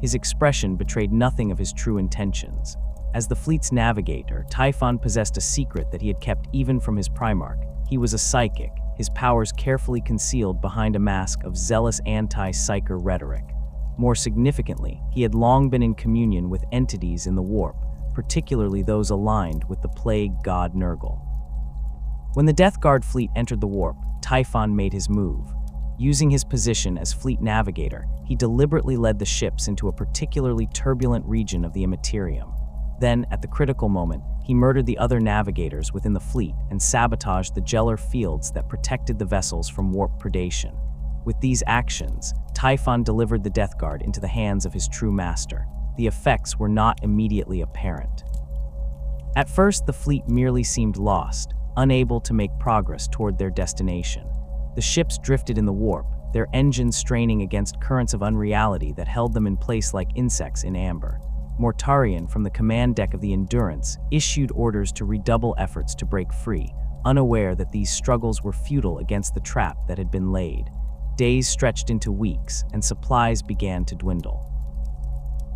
A: His expression betrayed nothing of his true intentions. As the fleet's navigator, Typhon possessed a secret that he had kept even from his Primarch. He was a psychic, his powers carefully concealed behind a mask of zealous anti-psyker rhetoric. More significantly, he had long been in communion with entities in the warp, particularly those aligned with the plague god Nurgle. When the Death Guard fleet entered the warp, Typhon made his move. Using his position as fleet navigator, he deliberately led the ships into a particularly turbulent region of the Immersive. Then, at the critical moment, he murdered the other navigators within the fleet and sabotaged the Gellar fields that protected the vessels from warp predation. With these actions, Typhon delivered the Death Guard into the hands of his true master. The effects were not immediately apparent. At first, the fleet merely seemed lost, unable to make progress toward their destination. The ships drifted in the warp, their engines straining against currents of unreality that held them in place like insects in amber. Mortarion, from the command deck of the Endurance, issued orders to redouble efforts to break free, unaware that these struggles were futile against the trap that had been laid. Days stretched into weeks, and supplies began to dwindle.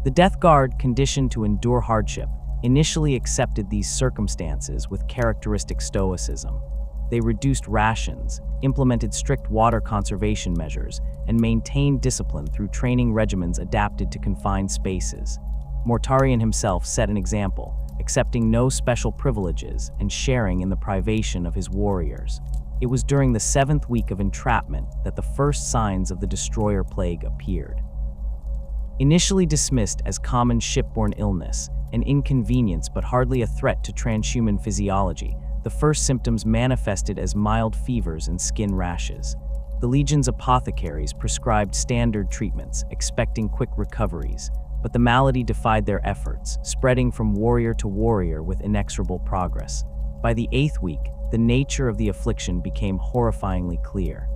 A: The Death Guard, conditioned to endure hardship, initially accepted these circumstances with characteristic stoicism. They reduced rations, implemented strict water conservation measures, and maintained discipline through training regimens adapted to confined spaces. Mortarion himself set an example, accepting no special privileges and sharing in the privation of his warriors. It was during the 7th week of entrapment that the first signs of the Destroyer Plague appeared. Initially dismissed as common shipborne illness, an inconvenience but hardly a threat to transhuman physiology, the first symptoms manifested as mild fevers and skin rashes. The Legion's apothecaries prescribed standard treatments, expecting quick recoveries, but the malady defied their efforts, spreading from warrior to warrior with inexorable progress. By the 8th week, the nature of the affliction became horrifyingly clear.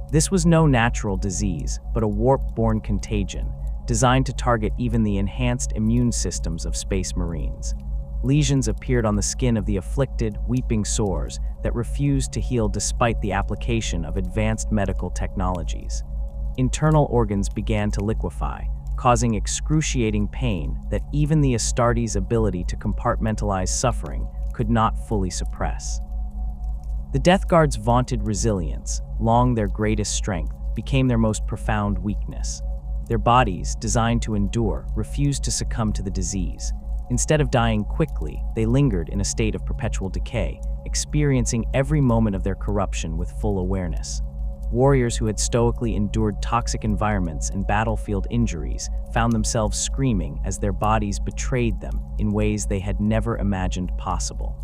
A: This was no natural disease, but a warp-borne contagion, designed to target even the enhanced immune systems of Space Marines. Lesions appeared on the skin of the afflicted, weeping sores that refused to heal despite the application of advanced medical technologies. Internal organs began to liquefy, causing excruciating pain that even the Astartes' ability to compartmentalize suffering could not fully suppress. The Death Guard's vaunted resilience, long their greatest strength, became their most profound weakness. Their bodies, designed to endure, refused to succumb to the disease. Instead of dying quickly, they lingered in a state of perpetual decay, experiencing every moment of their corruption with full awareness. Warriors who had stoically endured toxic environments and battlefield injuries found themselves screaming as their bodies betrayed them in ways they had never imagined possible.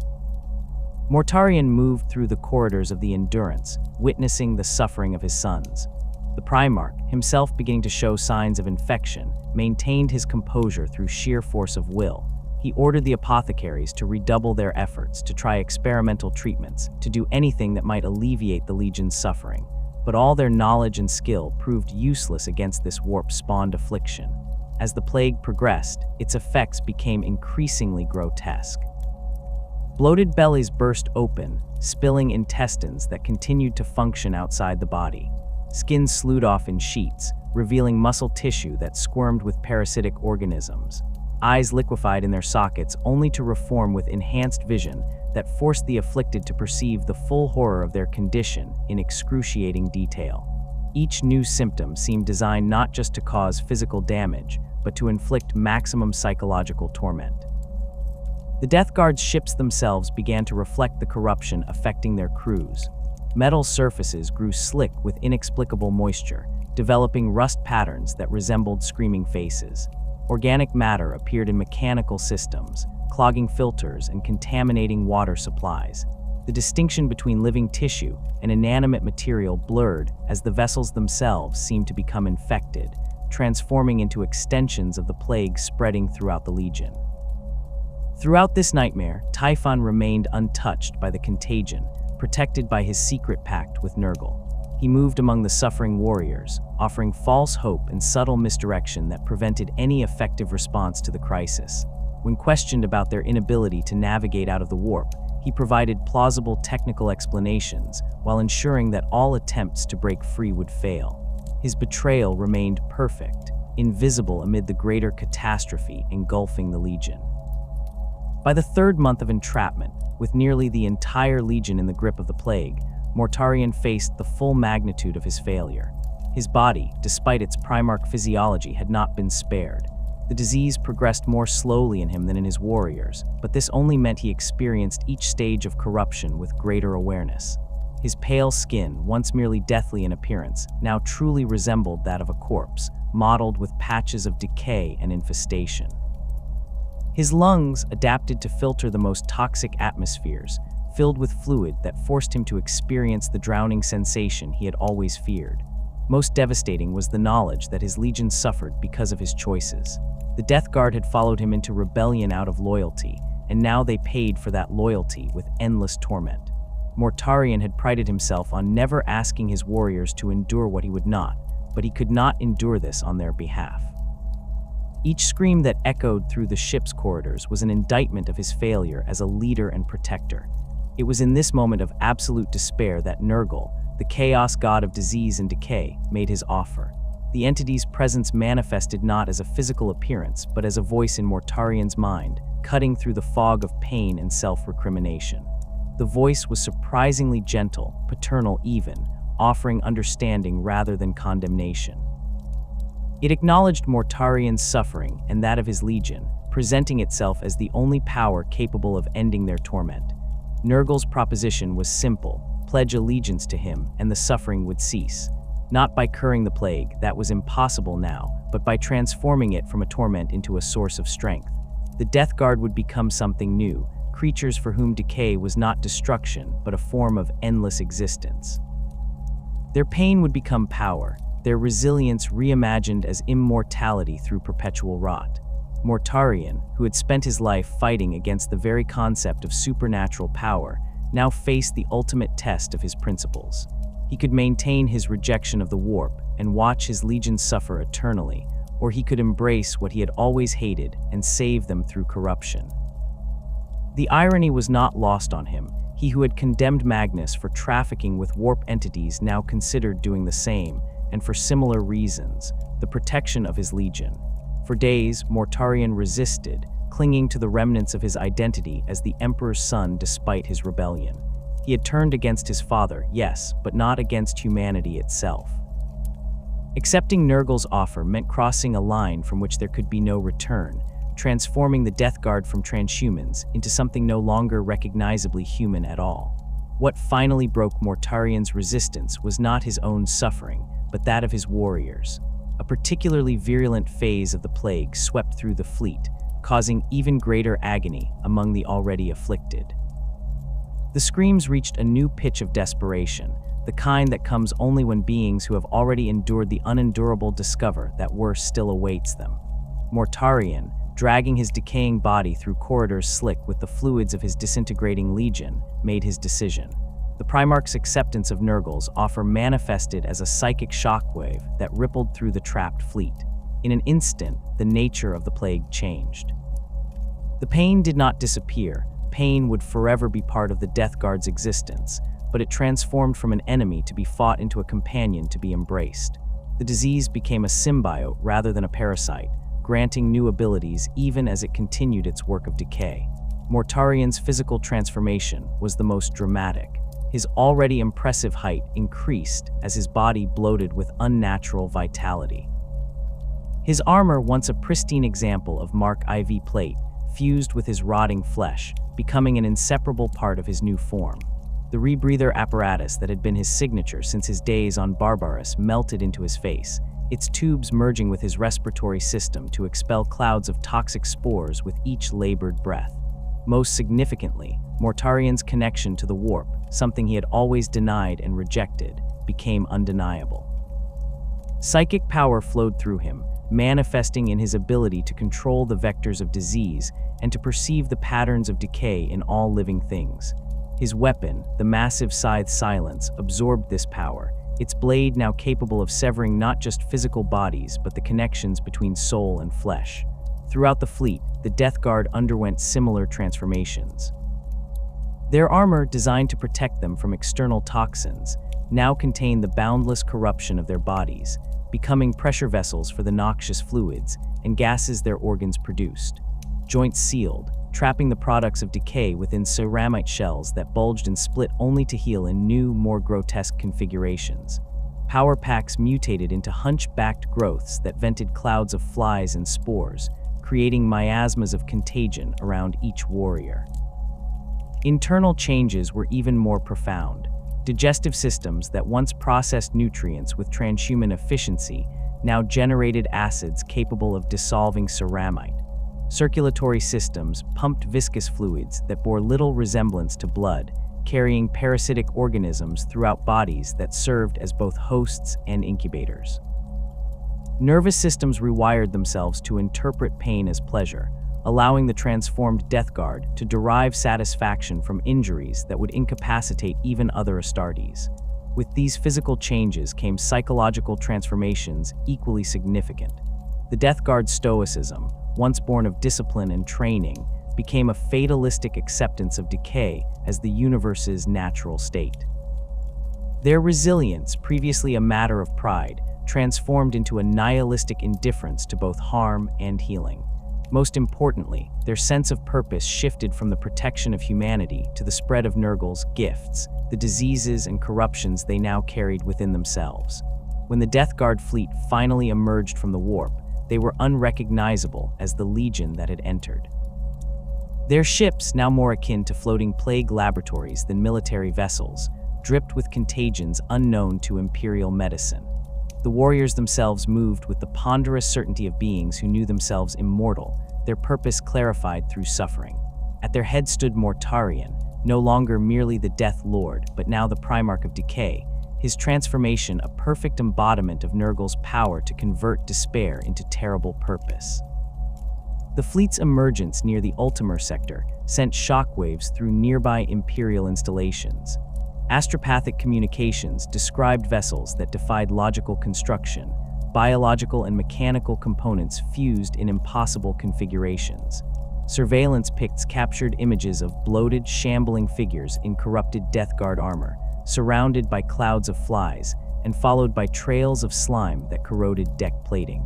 A: Mortarion moved through the corridors of the Endurance, witnessing the suffering of his sons. The Primarch, himself beginning to show signs of infection, maintained his composure through sheer force of will. He ordered the apothecaries to redouble their efforts, to try experimental treatments, to do anything that might alleviate the Legion's suffering. But all their knowledge and skill proved useless against this warp-spawned affliction. As the plague progressed, its effects became increasingly grotesque. Bloated bellies burst open, spilling intestines that continued to function outside the body. Skin sloughed off in sheets, revealing muscle tissue that squirmed with parasitic organisms. Eyes liquefied in their sockets only to reform with enhanced vision that forced the afflicted to perceive the full horror of their condition in excruciating detail. Each new symptom seemed designed not just to cause physical damage, but to inflict maximum psychological torment. The Death Guard's ships themselves began to reflect the corruption affecting their crews. Metal surfaces grew slick with inexplicable moisture, developing rust patterns that resembled screaming faces. Organic matter appeared in mechanical systems, clogging filters and contaminating water supplies. The distinction between living tissue and inanimate material blurred as the vessels themselves seemed to become infected, transforming into extensions of the plague spreading throughout the Legion. Throughout this nightmare, Typhon remained untouched by the contagion, protected by his secret pact with Nurgle. He moved among the suffering warriors, offering false hope and subtle misdirection that prevented any effective response to the crisis. When questioned about their inability to navigate out of the warp, he provided plausible technical explanations while ensuring that all attempts to break free would fail. His betrayal remained perfect, invisible amid the greater catastrophe engulfing the Legion. By the third month of entrapment, with nearly the entire Legion in the grip of the plague, Mortarion faced the full magnitude of his failure. His body, despite its Primarch physiology, had not been spared. The disease progressed more slowly in him than in his warriors, but this only meant he experienced each stage of corruption with greater awareness. His pale skin, once merely deathly in appearance, now truly resembled that of a corpse, mottled with patches of decay and infestation. His lungs, adapted to filter the most toxic atmospheres, filled with fluid that forced him to experience the drowning sensation he had always feared. Most devastating was the knowledge that his legion suffered because of his choices. The Death Guard had followed him into rebellion out of loyalty, and now they paid for that loyalty with endless torment. Mortarion had prided himself on never asking his warriors to endure what he would not, but he could not endure this on their behalf. Each scream that echoed through the ship's corridors was an indictment of his failure as a leader and protector. It was in this moment of absolute despair that Nurgle, the chaos god of disease and decay, made his offer. The entity's presence manifested not as a physical appearance, but as a voice in Mortarion's mind, cutting through the fog of pain and self-recrimination. The voice was surprisingly gentle, paternal even, offering understanding rather than condemnation. It acknowledged Mortarion's suffering and that of his legion, presenting itself as the only power capable of ending their torment. Nurgle's proposition was simple: pledge allegiance to him and the suffering would cease. Not by curing the plague, that was impossible now, but by transforming it from a torment into a source of strength. The Death Guard would become something new, creatures for whom decay was not destruction, but a form of endless existence. Their pain would become power, their resilience reimagined as immortality through perpetual rot. Mortarion, who had spent his life fighting against the very concept of supernatural power, now faced the ultimate test of his principles. He could maintain his rejection of the warp and watch his legions suffer eternally, or he could embrace what he had always hated and save them through corruption. The irony was not lost on him. He who had condemned Magnus for trafficking with warp entities now considered doing the same, and for similar reasons, the protection of his legion. For days, Mortarion resisted, clinging to the remnants of his identity as the Emperor's son despite his rebellion. He had turned against his father, yes, but not against humanity itself. Accepting Nurgle's offer meant crossing a line from which there could be no return, transforming the Death Guard from transhumans into something no longer recognizably human at all. What finally broke Mortarion's resistance was not his own suffering, but that of his warriors. A particularly virulent phase of the plague swept through the fleet, causing even greater agony among the already afflicted. The screams reached a new pitch of desperation, the kind that comes only when beings who have already endured the unendurable discover that worse still awaits them. Mortarion, dragging his decaying body through corridors slick with the fluids of his disintegrating legion, made his decision. The Primarch's acceptance of Nurgle's offer manifested as a psychic shockwave that rippled through the trapped fleet. In an instant, the nature of the plague changed. The pain did not disappear. pain would forever be part of the Death Guard's existence, but it transformed from an enemy to be fought into a companion to be embraced. The disease became a symbiote rather than a parasite, granting new abilities even as it continued its work of decay. Mortarion's physical transformation was the most dramatic. His already impressive height increased as his body bloated with unnatural vitality. His armor, once a pristine example of Mark IV plate, fused with his rotting flesh, becoming an inseparable part of his new form. The rebreather apparatus that had been his signature since his days on Barbarus melted into his face, its tubes merging with his respiratory system to expel clouds of toxic spores with each labored breath. Most significantly, Mortarion's connection to the warp, something he had always denied and rejected, became undeniable. Psychic power flowed through him, manifesting in his ability to control the vectors of disease and to perceive the patterns of decay in all living things. His weapon, the massive scythe Silence, absorbed this power, its blade now capable of severing not just physical bodies but the connections between soul and flesh. Throughout the fleet, the Death Guard underwent similar transformations. Their armor, designed to protect them from external toxins, now contained the boundless corruption of their bodies, becoming pressure vessels for the noxious fluids and gases their organs produced. Joints sealed, trapping the products of decay within ceramite shells that bulged and split only to heal in new, more grotesque configurations. Power packs mutated into hunchbacked growths that vented clouds of flies and spores, creating miasmas of contagion around each warrior. Internal changes were even more profound. Digestive systems that once processed nutrients with transhuman efficiency now generated acids capable of dissolving ceramite. Circulatory systems pumped viscous fluids that bore little resemblance to blood, carrying parasitic organisms throughout bodies that served as both hosts and incubators. Nervous systems rewired themselves to interpret pain as pleasure, allowing the transformed Death Guard to derive satisfaction from injuries that would incapacitate even other Astartes. With these physical changes came psychological transformations equally significant. The Death Guard's stoicism, once born of discipline and training, became a fatalistic acceptance of decay as the universe's natural state. Their resilience, previously a matter of pride, transformed into a nihilistic indifference to both harm and healing. Most importantly, their sense of purpose shifted from the protection of humanity to the spread of Nurgle's gifts, the diseases and corruptions they now carried within themselves. When the Death Guard fleet finally emerged from the warp, they were unrecognizable as the legion that had entered. Their ships, now more akin to floating plague laboratories than military vessels, dripped with contagions unknown to imperial medicine. The warriors themselves moved with the ponderous certainty of beings who knew themselves immortal, their purpose clarified through suffering. At their head stood Mortarion, no longer merely the Death Lord, but now the Primarch of Decay, his transformation a perfect embodiment of Nurgle's power to convert despair into terrible purpose. The fleet's emergence near the Ultimer sector sent shockwaves through nearby Imperial installations. Astropathic communications described vessels that defied logical construction, biological and mechanical components fused in impossible configurations. Surveillance picts captured images of bloated, shambling figures in corrupted Death Guard armor, surrounded by clouds of flies, and followed by trails of slime that corroded deck plating.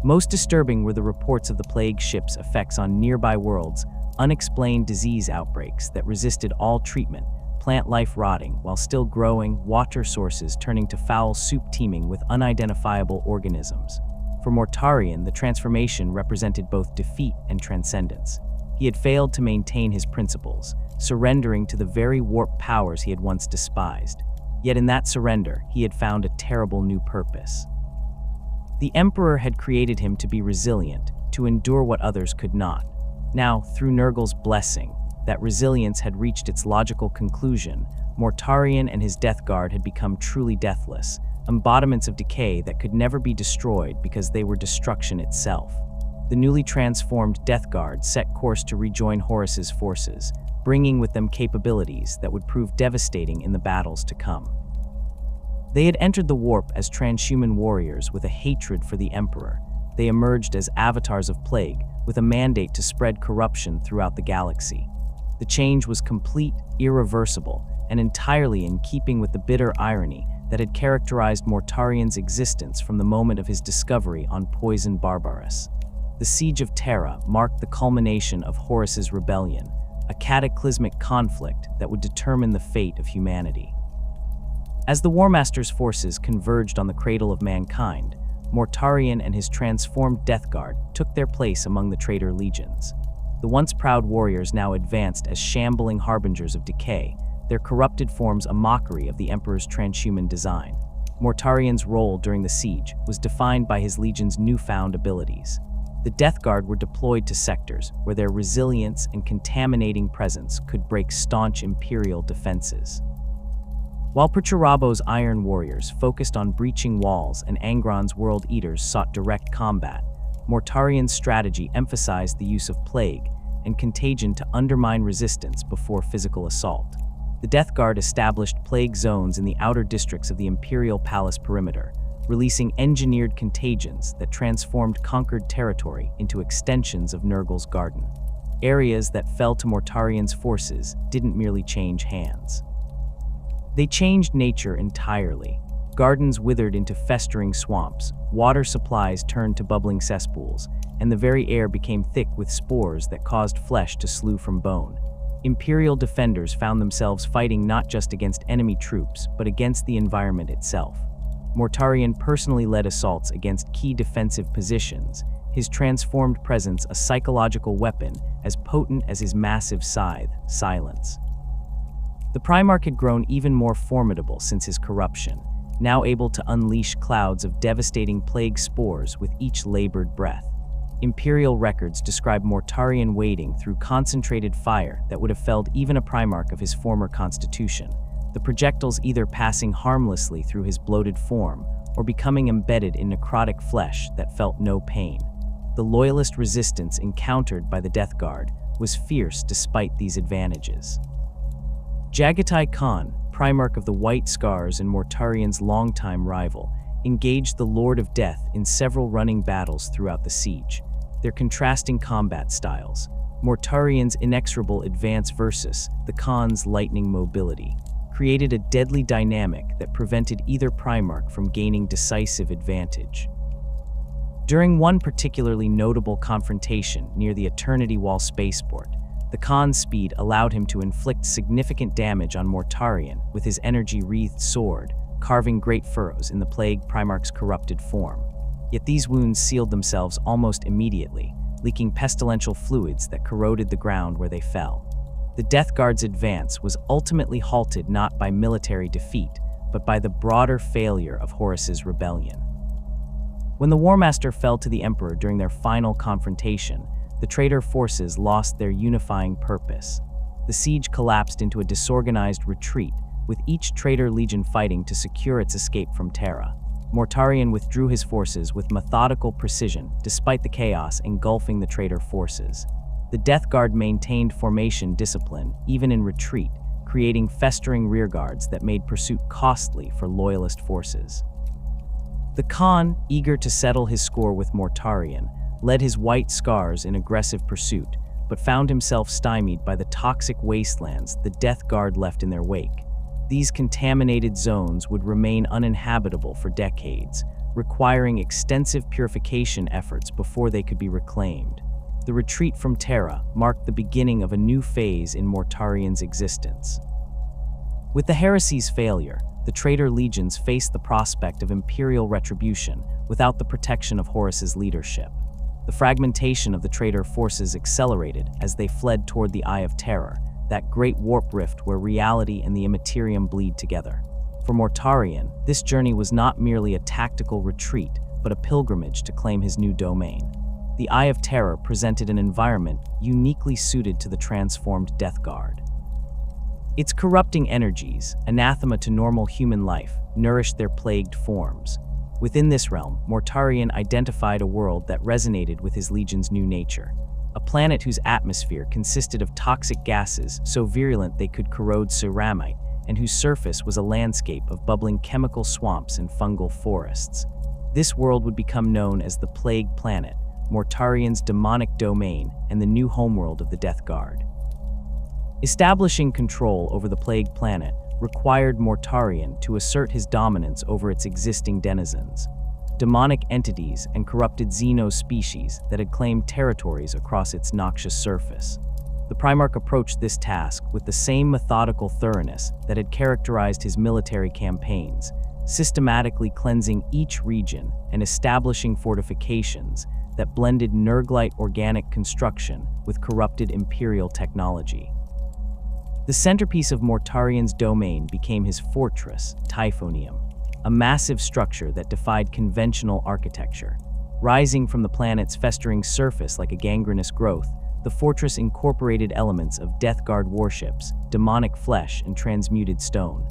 A: Most disturbing were the reports of the plague ship's effects on nearby worlds, unexplained disease outbreaks that resisted all treatment, plant life rotting while still growing, water sources turning to foul soup teeming with unidentifiable organisms. For Mortarion, the transformation represented both defeat and transcendence. He had failed to maintain his principles, surrendering to the very warped powers he had once despised. Yet in that surrender, he had found a terrible new purpose. The Emperor had created him to be resilient, to endure what others could not. Now, through Nurgle's blessing, that resilience had reached its logical conclusion. Mortarion and his Death Guard had become truly deathless, embodiments of decay that could never be destroyed because they were destruction itself. The newly transformed Death Guard set course to rejoin Horus's forces, bringing with them capabilities that would prove devastating in the battles to come. They had entered the warp as transhuman warriors with a hatred for the Emperor. They emerged as avatars of plague, with a mandate to spread corruption throughout the galaxy. The change was complete, irreversible, and entirely in keeping with the bitter irony that had characterized Mortarion's existence from the moment of his discovery on poisoned Barbarus. The Siege of Terra marked the culmination of Horus's rebellion, a cataclysmic conflict that would determine the fate of humanity. As the War Master's forces converged on the cradle of mankind, Mortarion and his transformed Death Guard took their place among the traitor legions. The once proud warriors now advanced as shambling harbingers of decay, their corrupted forms a mockery of the Emperor's transhuman design. Mortarion's role during the siege was defined by his legion's newfound abilities. The Death Guard were deployed to sectors where their resilience and contaminating presence could break staunch Imperial defenses. While Pricharabo's Iron Warriors focused on breaching walls and Angron's World Eaters sought direct combat, Mortarion's strategy emphasized the use of plague and contagion to undermine resistance before physical assault. The Death Guard established plague zones in the outer districts of the Imperial Palace perimeter, releasing engineered contagions that transformed conquered territory into extensions of Nurgle's garden. Areas that fell to Mortarion's forces didn't merely change hands. They changed nature entirely. Gardens withered into festering swamps, water supplies turned to bubbling cesspools, and the very air became thick with spores that caused flesh to slough from bone. Imperial defenders found themselves fighting not just against enemy troops, but against the environment itself. Mortarion personally led assaults against key defensive positions, his transformed presence a psychological weapon as potent as his massive scythe, Silence. The Primarch had grown even more formidable since his corruption, now able to unleash clouds of devastating plague spores with each labored breath. Imperial records describe Mortarion wading through concentrated fire that would have felled even a Primarch of his former constitution, the projectiles either passing harmlessly through his bloated form or becoming embedded in necrotic flesh that felt no pain. The loyalist resistance encountered by the Death Guard was fierce despite these advantages. Jagatai Khan, Primarch of the White Scars and Mortarion's longtime rival, engaged the Lord of Death in several running battles throughout the siege. Their contrasting combat styles, Mortarion's inexorable advance versus the Khan's lightning mobility, created a deadly dynamic that prevented either Primarch from gaining decisive advantage. During one particularly notable confrontation near the Eternity Wall spaceport, the Khan's speed allowed him to inflict significant damage on Mortarion with his energy-wreathed sword, carving great furrows in the plagued Primarch's corrupted form. Yet these wounds sealed themselves almost immediately, leaking pestilential fluids that corroded the ground where they fell. The Death Guard's advance was ultimately halted not by military defeat, but by the broader failure of Horus's rebellion. When the War Master fell to the Emperor during their final confrontation, the traitor forces lost their unifying purpose. The siege collapsed into a disorganized retreat, with each traitor legion fighting to secure its escape from Terra. Mortarion withdrew his forces with methodical precision, despite the chaos engulfing the traitor forces. The Death Guard maintained formation discipline, even in retreat, creating festering rearguards that made pursuit costly for loyalist forces. The Khan, eager to settle his score with Mortarion, led his White Scars in aggressive pursuit, but found himself stymied by the toxic wastelands the Death Guard left in their wake. These contaminated zones would remain uninhabitable for decades, requiring extensive purification efforts before they could be reclaimed. The retreat from Terra marked the beginning of a new phase in Mortarion's existence. With the heresy's failure, the traitor legions faced the prospect of imperial retribution without the protection of Horus's leadership. The fragmentation of the traitor forces accelerated as they fled toward the Eye of Terror, that great warp rift where reality and the immaterium bleed together. For Mortarion, this journey was not merely a tactical retreat, but a pilgrimage to claim his new domain. The Eye of Terror presented an environment uniquely suited to the transformed Death Guard. Its corrupting energies, anathema to normal human life, nourished their plagued forms. Within this realm, Mortarion identified a world that resonated with his legion's new nature. A planet whose atmosphere consisted of toxic gases so virulent they could corrode ceramite, and whose surface was a landscape of bubbling chemical swamps and fungal forests. This world would become known as the Plague Planet, Mortarion's demonic domain and the new homeworld of the Death Guard. Establishing control over the plague planet required Mortarion to assert his dominance over its existing denizens, demonic entities and corrupted xeno-species that had claimed territories across its noxious surface. The Primarch approached this task with the same methodical thoroughness that had characterized his military campaigns, systematically cleansing each region and establishing fortifications that blended Nurglite organic construction with corrupted Imperial technology. The centerpiece of Mortarion's domain became his fortress, Typhonium, a massive structure that defied conventional architecture. Rising from the planet's festering surface like a gangrenous growth, the fortress incorporated elements of Death Guard warships, demonic flesh, and transmuted stone.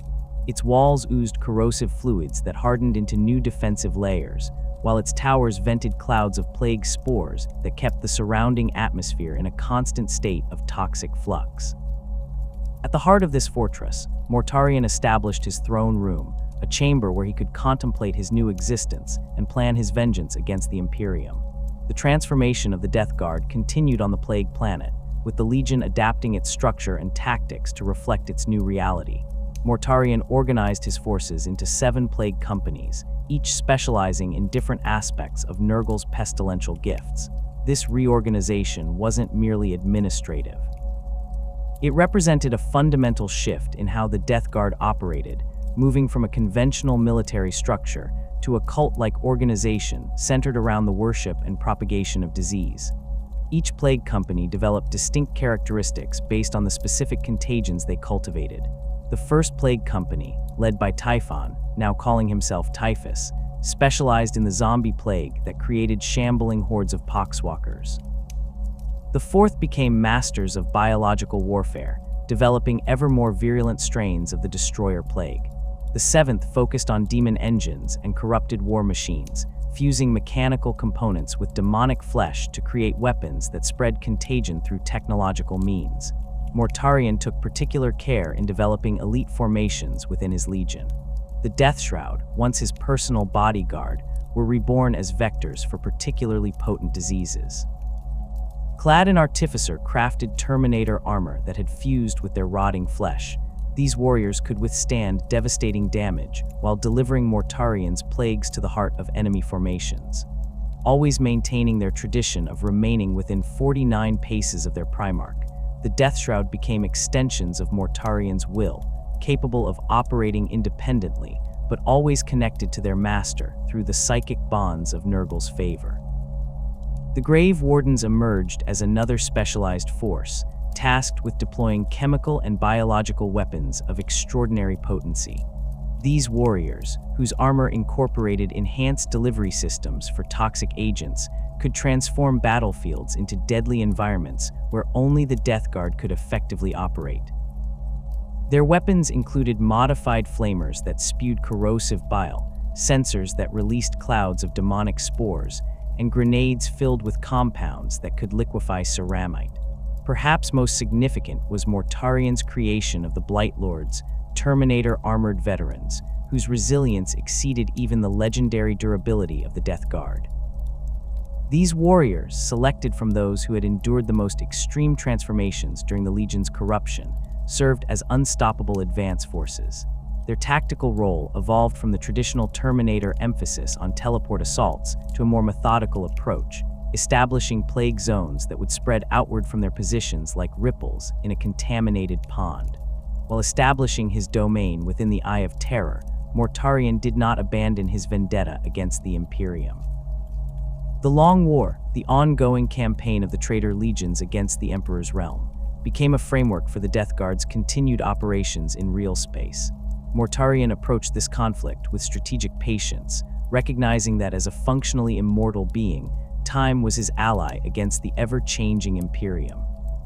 A: Its walls oozed corrosive fluids that hardened into new defensive layers, while its towers vented clouds of plague spores that kept the surrounding atmosphere in a constant state of toxic flux. At the heart of this fortress, Mortarion established his throne room, a chamber where he could contemplate his new existence and plan his vengeance against the Imperium. The transformation of the Death Guard continued on the Plague Planet, with the Legion adapting its structure and tactics to reflect its new reality. Mortarion organized his forces into 7 plague companies, each specializing in different aspects of Nurgle's pestilential gifts. This reorganization wasn't merely administrative. It represented a fundamental shift in how the Death Guard operated, moving from a conventional military structure to a cult-like organization centered around the worship and propagation of disease. Each plague company developed distinct characteristics based on the specific contagions they cultivated. The first plague company, led by Typhon, now calling himself Typhus, specialized in the zombie plague that created shambling hordes of poxwalkers. The fourth became masters of biological warfare, developing ever more virulent strains of the destroyer plague. The seventh focused on demon engines and corrupted war machines, fusing mechanical components with demonic flesh to create weapons that spread contagion through technological means. Mortarion took particular care in developing elite formations within his legion. The Death Shroud, once his personal bodyguard, were reborn as vectors for particularly potent diseases. Clad in artificer-crafted Terminator armor that had fused with their rotting flesh, these warriors could withstand devastating damage while delivering Mortarion's plagues to the heart of enemy formations. Always maintaining their tradition of remaining within 49 paces of their Primarch, the Death Shroud became extensions of Mortarion's will, capable of operating independently, but always connected to their master through the psychic bonds of Nurgle's favor. The Grave Wardens emerged as another specialized force, tasked with deploying chemical and biological weapons of extraordinary potency. These warriors, whose armor incorporated enhanced delivery systems for toxic agents, could transform battlefields into deadly environments where only the Death Guard could effectively operate. Their weapons included modified flamers that spewed corrosive bile, sensors that released clouds of demonic spores, and grenades filled with compounds that could liquefy ceramite. Perhaps most significant was Mortarion's creation of the Blight Lords, Terminator-armored veterans, whose resilience exceeded even the legendary durability of the Death Guard. These warriors, selected from those who had endured the most extreme transformations during the Legion's corruption, served as unstoppable advance forces. Their tactical role evolved from the traditional Terminator emphasis on teleport assaults to a more methodical approach, establishing plague zones that would spread outward from their positions like ripples in a contaminated pond. While establishing his domain within the Eye of Terror, Mortarion did not abandon his vendetta against the Imperium. The Long War, the ongoing campaign of the traitor legions against the Emperor's realm, became a framework for the Death Guard's continued operations in real space. Mortarion approached this conflict with strategic patience, recognizing that as a functionally immortal being, time was his ally against the ever-changing Imperium.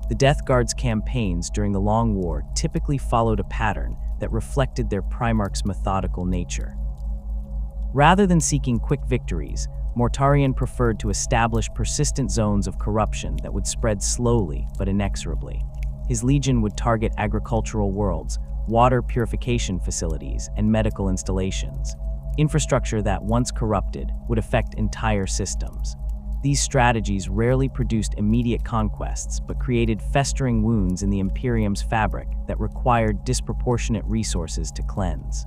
A: The Death Guard's campaigns during the Long War typically followed a pattern that reflected their Primarch's methodical nature. Rather than seeking quick victories, Mortarion preferred to establish persistent zones of corruption that would spread slowly but inexorably. His legion would target agricultural worlds, water purification facilities, and medical installations. Infrastructure that, once corrupted, would affect entire systems. These strategies rarely produced immediate conquests, but created festering wounds in the Imperium's fabric that required disproportionate resources to cleanse.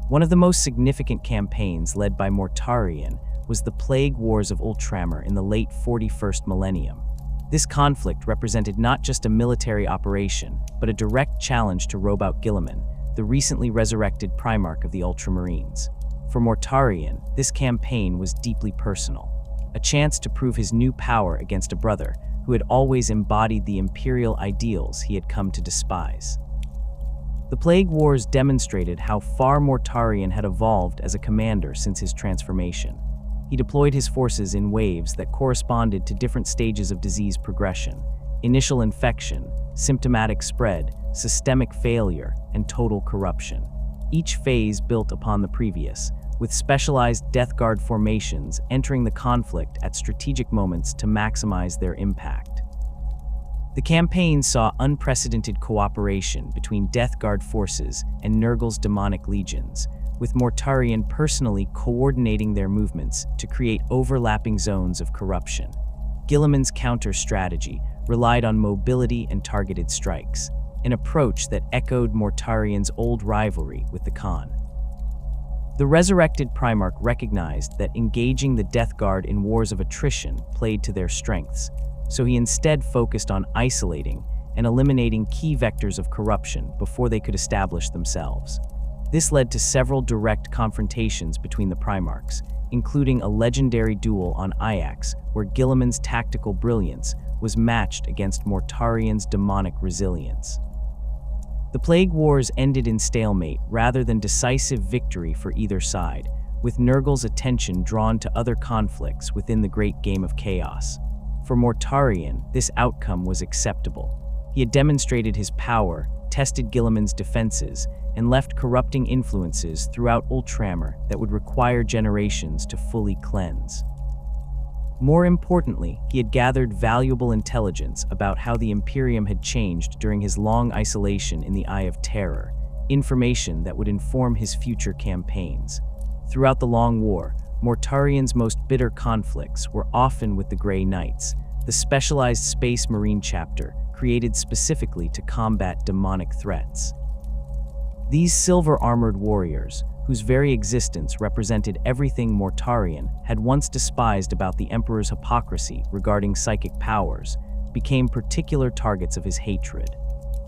A: One of the most significant campaigns led by Mortarion was the Plague Wars of Ultramar in the late 41st millennium. This conflict represented not just a military operation, but a direct challenge to Robout Guilliman, the recently resurrected Primarch of the Ultramarines. For Mortarion, this campaign was deeply personal, a chance to prove his new power against a brother who had always embodied the imperial ideals he had come to despise. The Plague Wars demonstrated how far Mortarion had evolved as a commander since his transformation. He deployed his forces in waves that corresponded to different stages of disease progression: initial infection, symptomatic spread, systemic failure, and total corruption. Each phase built upon the previous, with specialized Death Guard formations entering the conflict at strategic moments to maximize their impact. The campaign saw unprecedented cooperation between Death Guard forces and Nurgle's demonic legions, with Mortarion personally coordinating their movements to create overlapping zones of corruption. Guilliman's counter strategy relied on mobility and targeted strikes, an approach that echoed Mortarion's old rivalry with the Khan. The resurrected Primarch recognized that engaging the Death Guard in wars of attrition played to their strengths, so he instead focused on isolating and eliminating key vectors of corruption before they could establish themselves. This led to several direct confrontations between the Primarchs, including a legendary duel on Ajax, where Guilliman's tactical brilliance was matched against Mortarion's demonic resilience. The Plague Wars ended in stalemate rather than decisive victory for either side, with Nurgle's attention drawn to other conflicts within the Great Game of Chaos. For Mortarion, this outcome was acceptable. He had demonstrated his power, tested Guilliman's defenses, and left corrupting influences throughout Ultramar that would require generations to fully cleanse. More importantly, he had gathered valuable intelligence about how the Imperium had changed during his long isolation in the Eye of Terror, information that would inform his future campaigns. Throughout the Long War, Mortarion's most bitter conflicts were often with the Grey Knights, the specialized Space Marine chapter created specifically to combat demonic threats. These silver-armored warriors, whose very existence represented everything Mortarion had once despised about the Emperor's hypocrisy regarding psychic powers, became particular targets of his hatred.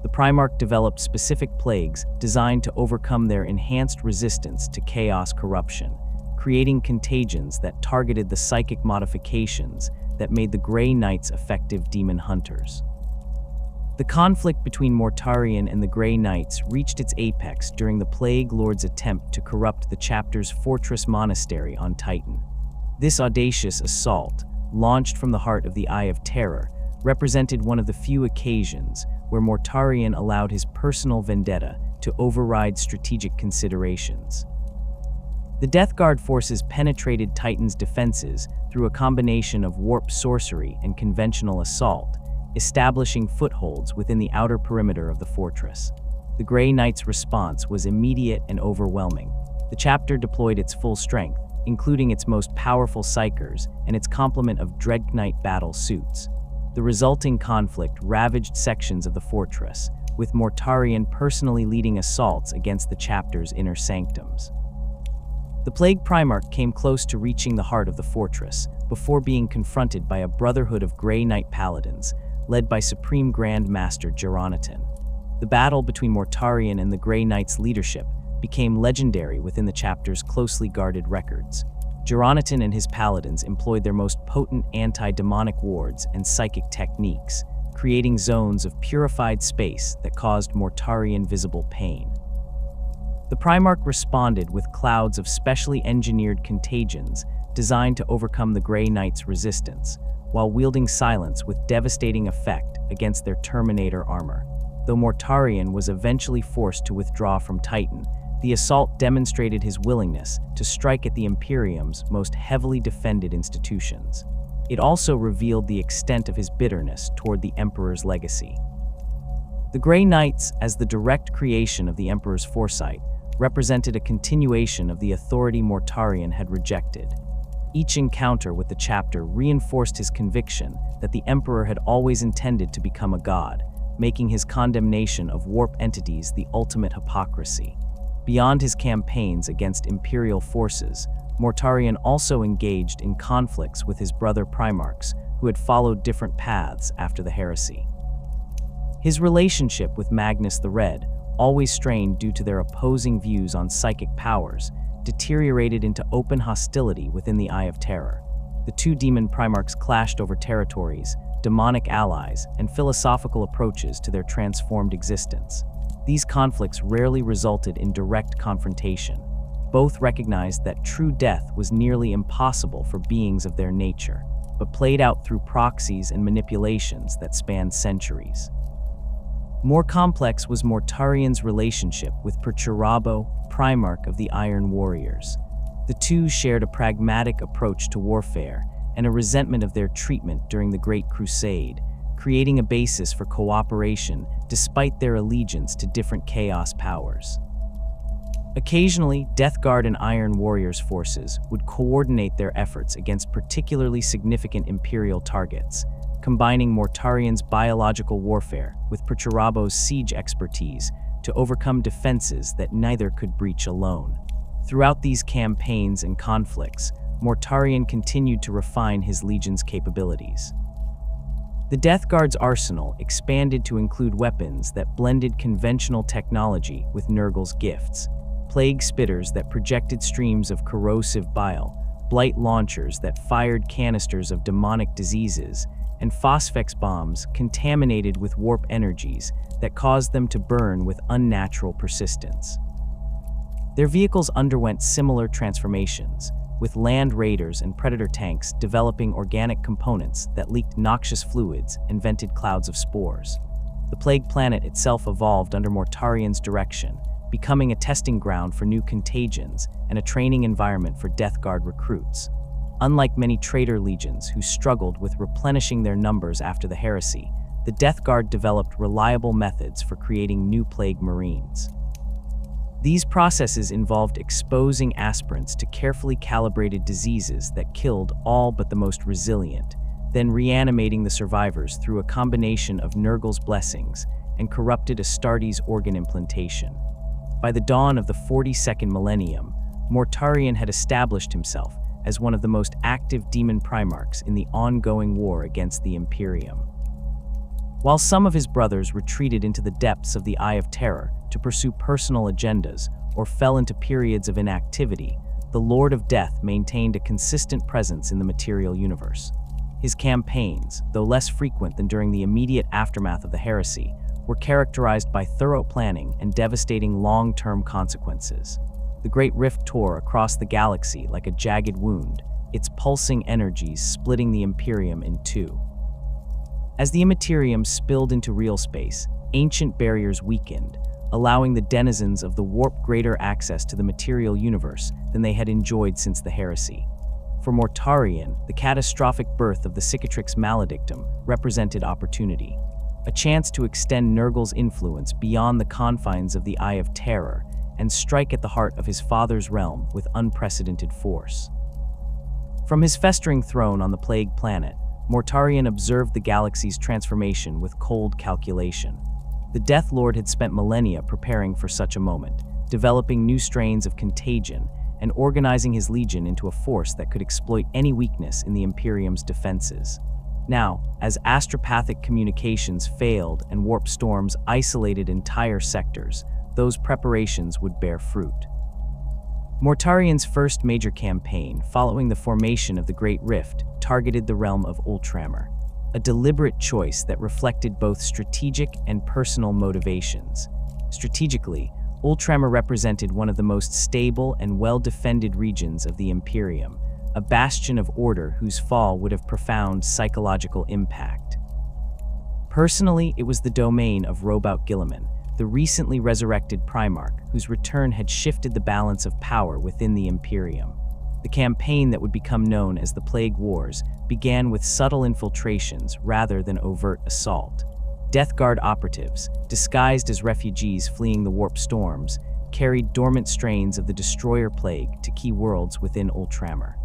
A: The Primarch developed specific plagues designed to overcome their enhanced resistance to chaos corruption, creating contagions that targeted the psychic modifications that made the Grey Knights effective demon hunters. The conflict between Mortarion and the Grey Knights reached its apex during the Plague Lord's attempt to corrupt the chapter's fortress monastery on Titan. This audacious assault, launched from the heart of the Eye of Terror, represented one of the few occasions where Mortarion allowed his personal vendetta to override strategic considerations. The Death Guard forces penetrated Titan's defenses through a combination of warp sorcery and conventional assault, establishing footholds within the outer perimeter of the fortress. The Grey Knight's response was immediate and overwhelming. The chapter deployed its full strength, including its most powerful psychers and its complement of Dreadknight battle suits. The resulting conflict ravaged sections of the fortress, with Mortarion personally leading assaults against the chapter's inner sanctums. The Plague Primarch came close to reaching the heart of the fortress, before being confronted by a brotherhood of Grey Knight paladins, led by Supreme Grand Master Geronitan. The battle between Mortarion and the Grey Knight's leadership became legendary within the chapter's closely guarded records. Geronitan and his paladins employed their most potent anti-demonic wards and psychic techniques, creating zones of purified space that caused Mortarion visible pain. The Primarch responded with clouds of specially engineered contagions designed to overcome the Grey Knight's resistance, while wielding silence with devastating effect against their Terminator armor. Though Mortarion was eventually forced to withdraw from Titan, the assault demonstrated his willingness to strike at the Imperium's most heavily defended institutions. It also revealed the extent of his bitterness toward the Emperor's legacy. The Grey Knights, as the direct creation of the Emperor's foresight, represented a continuation of the authority Mortarion had rejected. Each encounter with the chapter reinforced his conviction that the Emperor had always intended to become a god, making his condemnation of warp entities the ultimate hypocrisy. Beyond his campaigns against Imperial forces, Mortarion also engaged in conflicts with his brother Primarchs, who had followed different paths after the heresy. His relationship with Magnus the Red, always strained due to their opposing views on psychic powers, deteriorated into open hostility within the Eye of Terror. The two demon Primarchs clashed over territories, demonic allies, and philosophical approaches to their transformed existence. These conflicts rarely resulted in direct confrontation. Both recognized that true death was nearly impossible for beings of their nature, but played out through proxies and manipulations that spanned centuries. More complex was Mortarion's relationship with Perturabo, Primarch of the Iron Warriors. The two shared a pragmatic approach to warfare and a resentment of their treatment during the Great Crusade, creating a basis for cooperation despite their allegiance to different chaos powers. Occasionally, Death Guard and Iron Warriors forces would coordinate their efforts against particularly significant Imperial targets, combining Mortarion's biological warfare with Perturabo's siege expertise to overcome defenses that neither could breach alone. Throughout these campaigns and conflicts, Mortarion continued to refine his legion's capabilities. The Death Guard's arsenal expanded to include weapons that blended conventional technology with Nurgle's gifts, plague spitters that projected streams of corrosive bile, blight launchers that fired canisters of demonic diseases, and phosphex bombs contaminated with warp energies that caused them to burn with unnatural persistence. Their vehicles underwent similar transformations, with land raiders and predator tanks developing organic components that leaked noxious fluids and vented clouds of spores. The plague planet itself evolved under Mortarion's direction, becoming a testing ground for new contagions and a training environment for Death Guard recruits. Unlike many traitor legions who struggled with replenishing their numbers after the heresy, the Death Guard developed reliable methods for creating new plague marines. These processes involved exposing aspirants to carefully calibrated diseases that killed all but the most resilient, then reanimating the survivors through a combination of Nurgle's blessings and corrupted Astartes' organ implantation. By the dawn of the 42nd millennium, Mortarion had established himself as one of the most active demon Primarchs in the ongoing war against the Imperium. While some of his brothers retreated into the depths of the Eye of Terror to pursue personal agendas or fell into periods of inactivity, the Lord of Death maintained a consistent presence in the material universe. His campaigns, though less frequent than during the immediate aftermath of the heresy, were characterized by thorough planning and devastating long-term consequences. The Great Rift tore across the galaxy like a jagged wound, its pulsing energies splitting the Imperium in two. As the Immaterium spilled into real space, ancient barriers weakened, allowing the denizens of the warp greater access to the material universe than they had enjoyed since the heresy. For Mortarion, the catastrophic birth of the Cicatrix Maledictum represented opportunity, a chance to extend Nurgle's influence beyond the confines of the Eye of Terror and strike at the heart of his father's realm with unprecedented force. From his festering throne on the plague planet, Mortarion observed the galaxy's transformation with cold calculation. The Death Lord had spent millennia preparing for such a moment, developing new strains of contagion and organizing his legion into a force that could exploit any weakness in the Imperium's defenses. Now, as astropathic communications failed and warp storms isolated entire sectors, those preparations would bear fruit. Mortarion's first major campaign, following the formation of the Great Rift, targeted the realm of Ultramar, a deliberate choice that reflected both strategic and personal motivations. Strategically, Ultramar represented one of the most stable and well-defended regions of the Imperium, a bastion of order whose fall would have profound psychological impact. Personally, it was the domain of Robout Guilliman, the recently resurrected Primarch, whose return had shifted the balance of power within the Imperium. The campaign that would become known as the Plague Wars began with subtle infiltrations rather than overt assault. Death Guard operatives, disguised as refugees fleeing the warp storms, carried dormant strains of the Destroyer Plague to key worlds within Ultramar.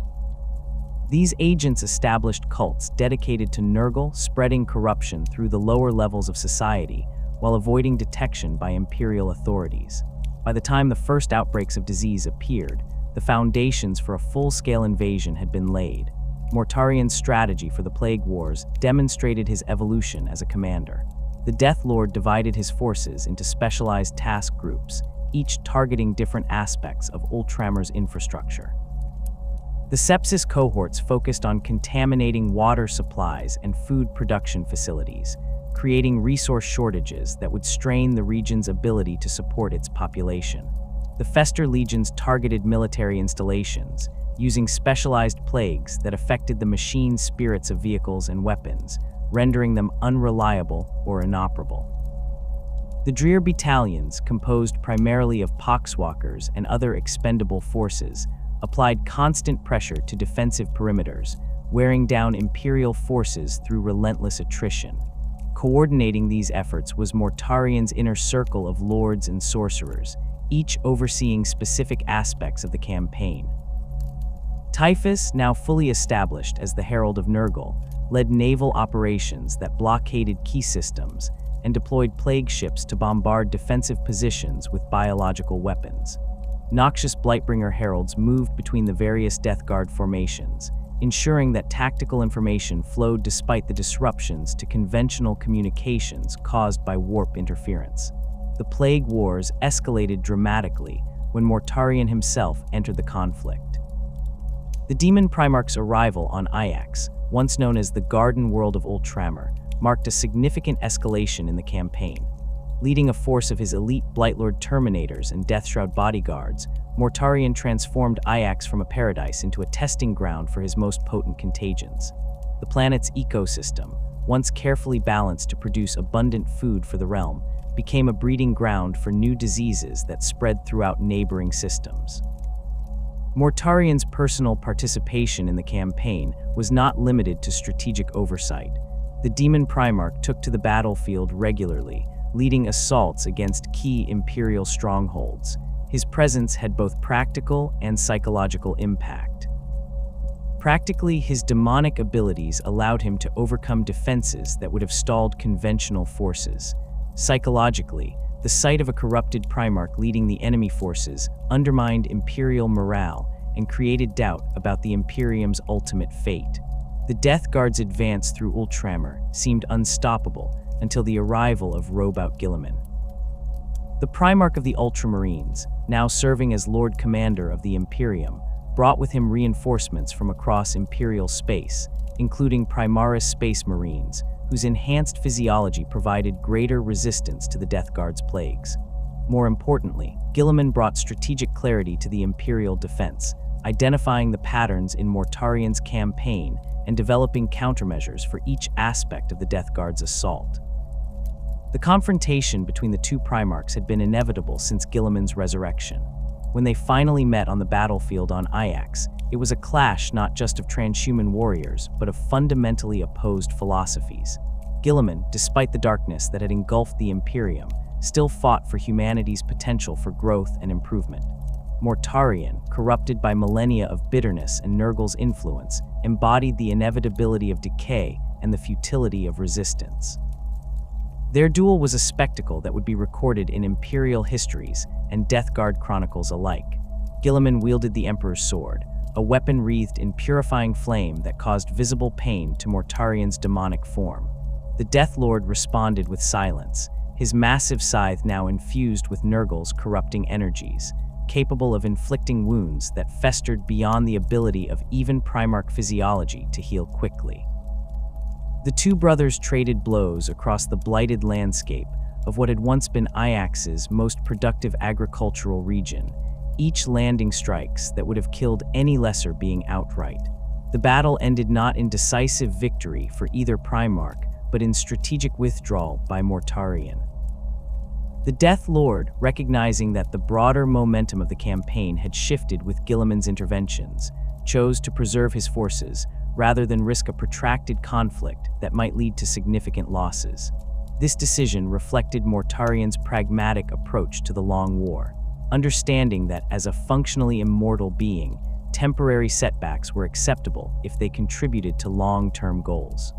A: These agents established cults dedicated to Nurgle, spreading corruption through the lower levels of society while avoiding detection by imperial authorities. By the time the first outbreaks of disease appeared, the foundations for a full-scale invasion had been laid. Mortarion's strategy for the Plague Wars demonstrated his evolution as a commander. The Death Lord divided his forces into specialized task groups, each targeting different aspects of Ultramar's infrastructure. The Sepsis cohorts focused on contaminating water supplies and food production facilities, creating resource shortages that would strain the region's ability to support its population. The Fester legions targeted military installations, using specialized plagues that affected the machine spirits of vehicles and weapons, rendering them unreliable or inoperable. The Dreer battalions, composed primarily of poxwalkers and other expendable forces, applied constant pressure to defensive perimeters, wearing down Imperial forces through relentless attrition. Coordinating these efforts was Mortarion's inner circle of lords and sorcerers, each overseeing specific aspects of the campaign. Typhus, now fully established as the Herald of Nurgle, led naval operations that blockaded key systems and deployed plague ships to bombard defensive positions with biological weapons. Noxious Blightbringer heralds moved between the various Death Guard formations, ensuring that tactical information flowed despite the disruptions to conventional communications caused by warp interference. The Plague Wars escalated dramatically when Mortarion himself entered the conflict. The Demon Primarch's arrival on Ixalan, once known as the Garden World of Ultramar, marked a significant escalation in the campaign. Leading a force of his elite Blightlord Terminators and Deathshroud bodyguards, Mortarion transformed Ixalan from a paradise into a testing ground for his most potent contagions. The planet's ecosystem, once carefully balanced to produce abundant food for the realm, became a breeding ground for new diseases that spread throughout neighboring systems. Mortarion's personal participation in the campaign was not limited to strategic oversight. The Demon Primarch took to the battlefield regularly, leading assaults against key Imperial strongholds. His presence had both practical and psychological impact. Practically, his demonic abilities allowed him to overcome defenses that would have stalled conventional forces. Psychologically, the sight of a corrupted Primarch leading the enemy forces undermined Imperial morale and created doubt about the Imperium's ultimate fate. The Death Guard's advance through Ultramar seemed unstoppable until the arrival of Robout Guilliman. The Primarch of the Ultramarines, now serving as Lord Commander of the Imperium, brought with him reinforcements from across Imperial space, including Primaris Space Marines, whose enhanced physiology provided greater resistance to the Death Guard's plagues. More importantly, Guilliman brought strategic clarity to the Imperial defense, identifying the patterns in Mortarion's campaign and developing countermeasures for each aspect of the Death Guard's assault. The confrontation between the two Primarchs had been inevitable since Guilliman's resurrection. When they finally met on the battlefield on Ixalan, it was a clash not just of transhuman warriors, but of fundamentally opposed philosophies. Guilliman, despite the darkness that had engulfed the Imperium, still fought for humanity's potential for growth and improvement. Mortarion, corrupted by millennia of bitterness and Nurgle's influence, embodied the inevitability of decay and the futility of resistance. Their duel was a spectacle that would be recorded in Imperial histories and Death Guard chronicles alike. Guilliman wielded the Emperor's sword, a weapon wreathed in purifying flame that caused visible pain to Mortarion's demonic form. The Death Lord responded with silence, his massive scythe now infused with Nurgle's corrupting energies, capable of inflicting wounds that festered beyond the ability of even Primarch physiology to heal quickly. The two brothers traded blows across the blighted landscape of what had once been Ixalan's most productive agricultural region, each landing strikes that would have killed any lesser being outright. The battle ended not in decisive victory for either Primarch, but in strategic withdrawal by Mortarion. The Death Lord, recognizing that the broader momentum of the campaign had shifted with Guilliman's interventions, chose to preserve his forces rather than risk a protracted conflict that might lead to significant losses. This decision reflected Mortarion's pragmatic approach to the Long War, understanding that as a functionally immortal being, temporary setbacks were acceptable if they contributed to long-term goals.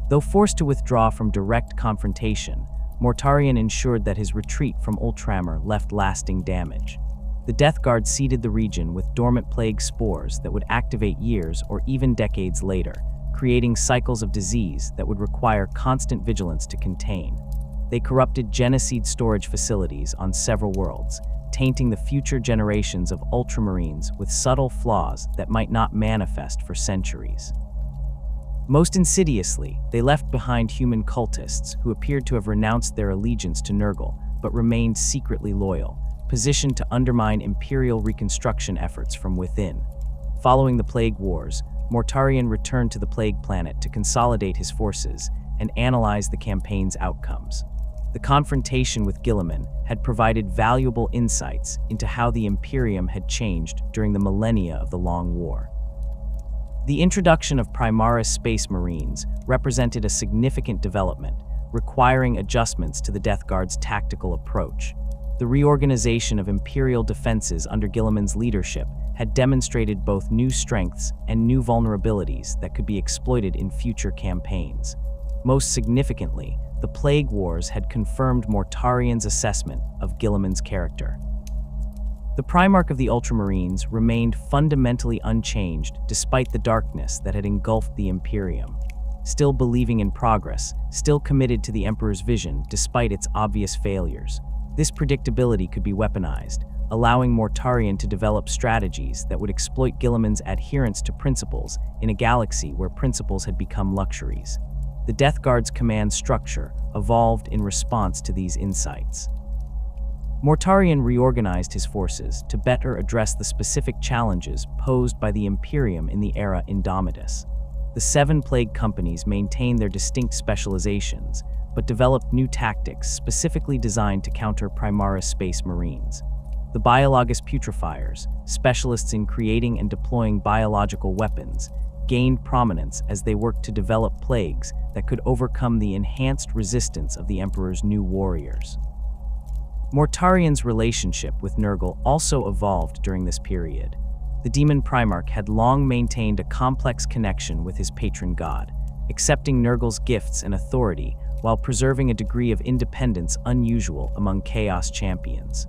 A: Though forced to withdraw from direct confrontation, Mortarion ensured that his retreat from Ultramar left lasting damage. The Death Guard seeded the region with dormant plague spores that would activate years or even decades later, creating cycles of disease that would require constant vigilance to contain. They corrupted Geneseed storage facilities on several worlds, tainting the future generations of Ultramarines with subtle flaws that might not manifest for centuries. Most insidiously, they left behind human cultists who appeared to have renounced their allegiance to Nurgle, but remained secretly loyal, positioned to undermine Imperial reconstruction efforts from within. Following the Plague Wars, Mortarion returned to the Plague Planet to consolidate his forces and analyze the campaign's outcomes. The confrontation with Guilliman had provided valuable insights into how the Imperium had changed during the millennia of the Long War. The introduction of Primaris Space Marines represented a significant development, requiring adjustments to the Death Guard's tactical approach. The reorganization of Imperial defenses under Guilliman's leadership had demonstrated both new strengths and new vulnerabilities that could be exploited in future campaigns. Most significantly, the Plague Wars had confirmed Mortarion's assessment of Guilliman's character. The Primarch of the Ultramarines remained fundamentally unchanged despite the darkness that had engulfed the Imperium. Still believing in progress, still committed to the Emperor's vision despite its obvious failures. This predictability could be weaponized, allowing Mortarion to develop strategies that would exploit Guilliman's adherence to principles in a galaxy where principles had become luxuries. The Death Guard's command structure evolved in response to these insights. Mortarion reorganized his forces to better address the specific challenges posed by the Imperium in the era Indomitus. The 7 Plague Companies maintained their distinct specializations, but developed new tactics specifically designed to counter Primaris Space Marines. The Biologus Putrefiers, specialists in creating and deploying biological weapons, gained prominence as they worked to develop plagues that could overcome the enhanced resistance of the Emperor's new warriors. Mortarion's relationship with Nurgle also evolved during this period. The Demon Primarch had long maintained a complex connection with his patron god, accepting Nurgle's gifts and authority while preserving a degree of independence unusual among Chaos champions.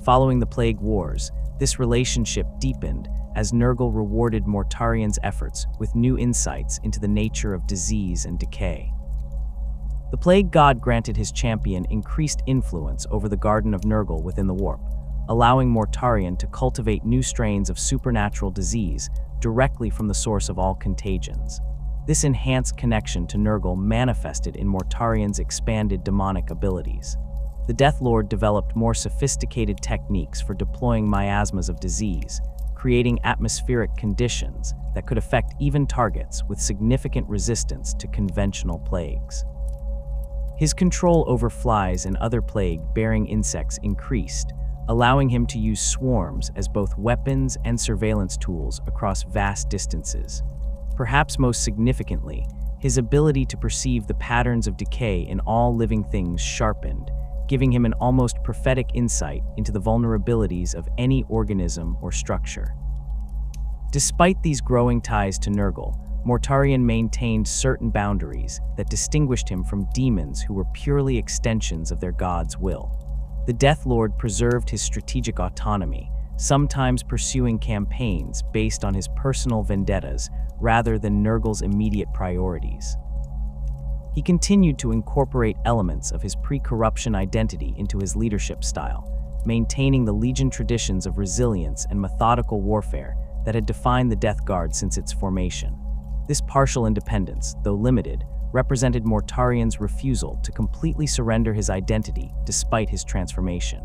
A: Following the Plague Wars, this relationship deepened as Nurgle rewarded Mortarion's efforts with new insights into the nature of disease and decay. The Plague God granted his champion increased influence over the Garden of Nurgle within the Warp, allowing Mortarion to cultivate new strains of supernatural disease directly from the source of all contagions. This enhanced connection to Nurgle manifested in Mortarion's expanded demonic abilities. The Death Lord developed more sophisticated techniques for deploying miasmas of disease, creating atmospheric conditions that could affect even targets with significant resistance to conventional plagues. His control over flies and other plague-bearing insects increased, allowing him to use swarms as both weapons and surveillance tools across vast distances. Perhaps most significantly, his ability to perceive the patterns of decay in all living things sharpened, giving him an almost prophetic insight into the vulnerabilities of any organism or structure. Despite these growing ties to Nurgle, Mortarion maintained certain boundaries that distinguished him from demons who were purely extensions of their god's will. The Death Lord preserved his strategic autonomy, sometimes pursuing campaigns based on his personal vendettas rather than Nurgle's immediate priorities. He continued to incorporate elements of his pre-corruption identity into his leadership style, maintaining the Legion traditions of resilience and methodical warfare that had defined the Death Guard since its formation. This partial independence, though limited, represented Mortarion's refusal to completely surrender his identity despite his transformation.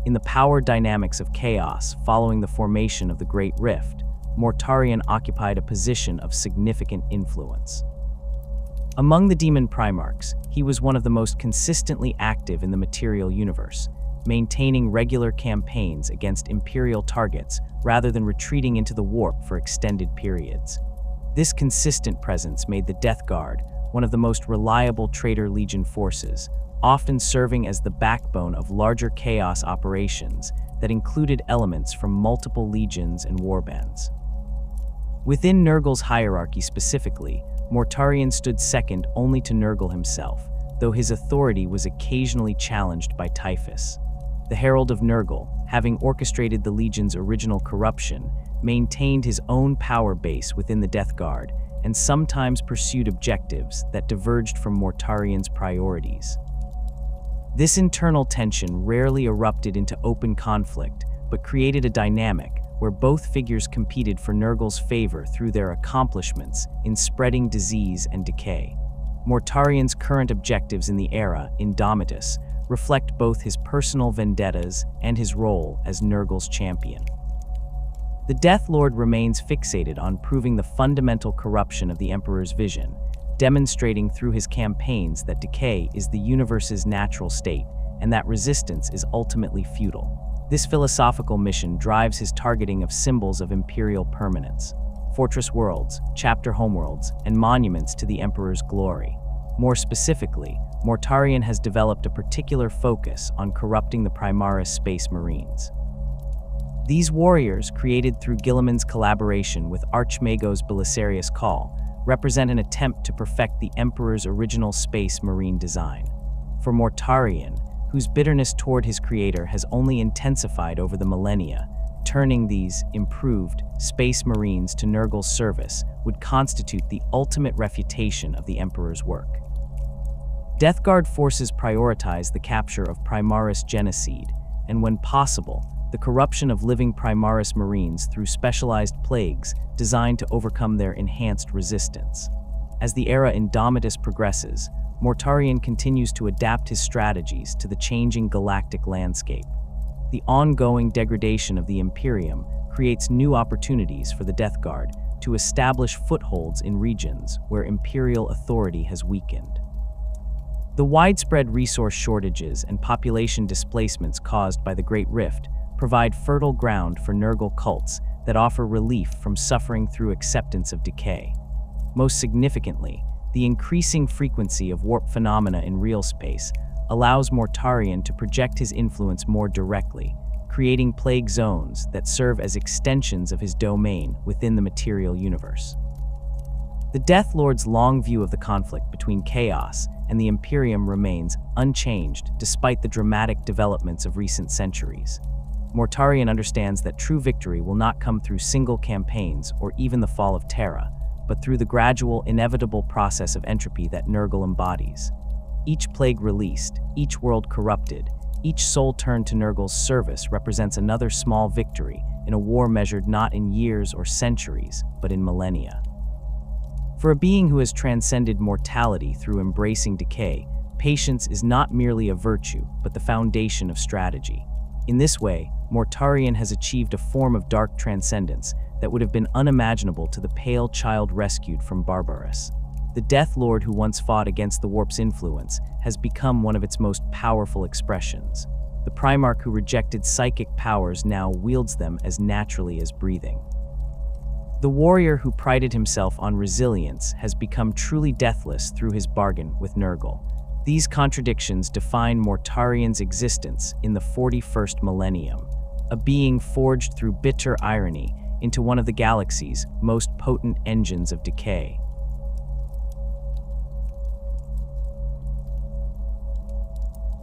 A: In the power dynamics of chaos following the formation of the Great Rift, Mortarion occupied a position of significant influence. Among the Demon Primarchs, he was one of the most consistently active in the material universe, maintaining regular campaigns against Imperial targets rather than retreating into the Warp for extended periods. This consistent presence made the Death Guard one of the most reliable Traitor Legion forces, often serving as the backbone of larger Chaos operations that included elements from multiple legions and warbands. Within Nurgle's hierarchy specifically, Mortarion stood second only to Nurgle himself, though his authority was occasionally challenged by Typhus. The Herald of Nurgle, having orchestrated the Legion's original corruption, maintained his own power base within the Death Guard and sometimes pursued objectives that diverged from Mortarion's priorities. This internal tension rarely erupted into open conflict, but created a dynamic where both figures competed for Nurgle's favor through their accomplishments in spreading disease and decay. Mortarion's current objectives in the era, Indomitus, reflect both his personal vendettas and his role as Nurgle's champion. The Death Lord remains fixated on proving the fundamental corruption of the Emperor's vision, demonstrating through his campaigns that decay is the universe's natural state and that resistance is ultimately futile. This philosophical mission drives his targeting of symbols of imperial permanence, fortress worlds, chapter homeworlds, and monuments to the Emperor's glory. More specifically, Mortarion has developed a particular focus on corrupting the Primaris Space Marines. These warriors, created through Guilliman's collaboration with Archmago's Belisarius Call, represent an attempt to perfect the Emperor's original Space Marine design. For Mortarion, whose bitterness toward his creator has only intensified over the millennia, turning these improved Space Marines to Nurgle's service would constitute the ultimate refutation of the Emperor's work. Death Guard forces prioritize the capture of Primaris genocide, and when possible, the corruption of living Primaris Marines through specialized plagues designed to overcome their enhanced resistance. As the era Indomitus progresses, Mortarion continues to adapt his strategies to the changing galactic landscape. The ongoing degradation of the Imperium creates new opportunities for the Death Guard to establish footholds in regions where Imperial authority has weakened. The widespread resource shortages and population displacements caused by the Great Rift provide fertile ground for Nurgle cults that offer relief from suffering through acceptance of decay. Most significantly, the increasing frequency of warp phenomena in real space allows Mortarion to project his influence more directly, creating plague zones that serve as extensions of his domain within the material universe. The Death Lord's long view of the conflict between chaos and the Imperium remains unchanged despite the dramatic developments of recent centuries. Mortarion understands that true victory will not come through single campaigns or even the fall of Terra, but through the gradual, inevitable process of entropy that Nurgle embodies. Each plague released, each world corrupted, each soul turned to Nurgle's service represents another small victory in a war measured not in years or centuries, but in millennia. For a being who has transcended mortality through embracing decay, patience is not merely a virtue, but the foundation of strategy. In this way, Mortarion has achieved a form of dark transcendence that would have been unimaginable to the pale child rescued from Barbarus. The Death Lord who once fought against the warp's influence has become one of its most powerful expressions. The Primarch who rejected psychic powers now wields them as naturally as breathing. The warrior who prided himself on resilience has become truly deathless through his bargain with Nurgle. These contradictions define Mortarion's existence in the 41st millennium, a being forged through bitter irony into one of the galaxy's most potent engines of decay.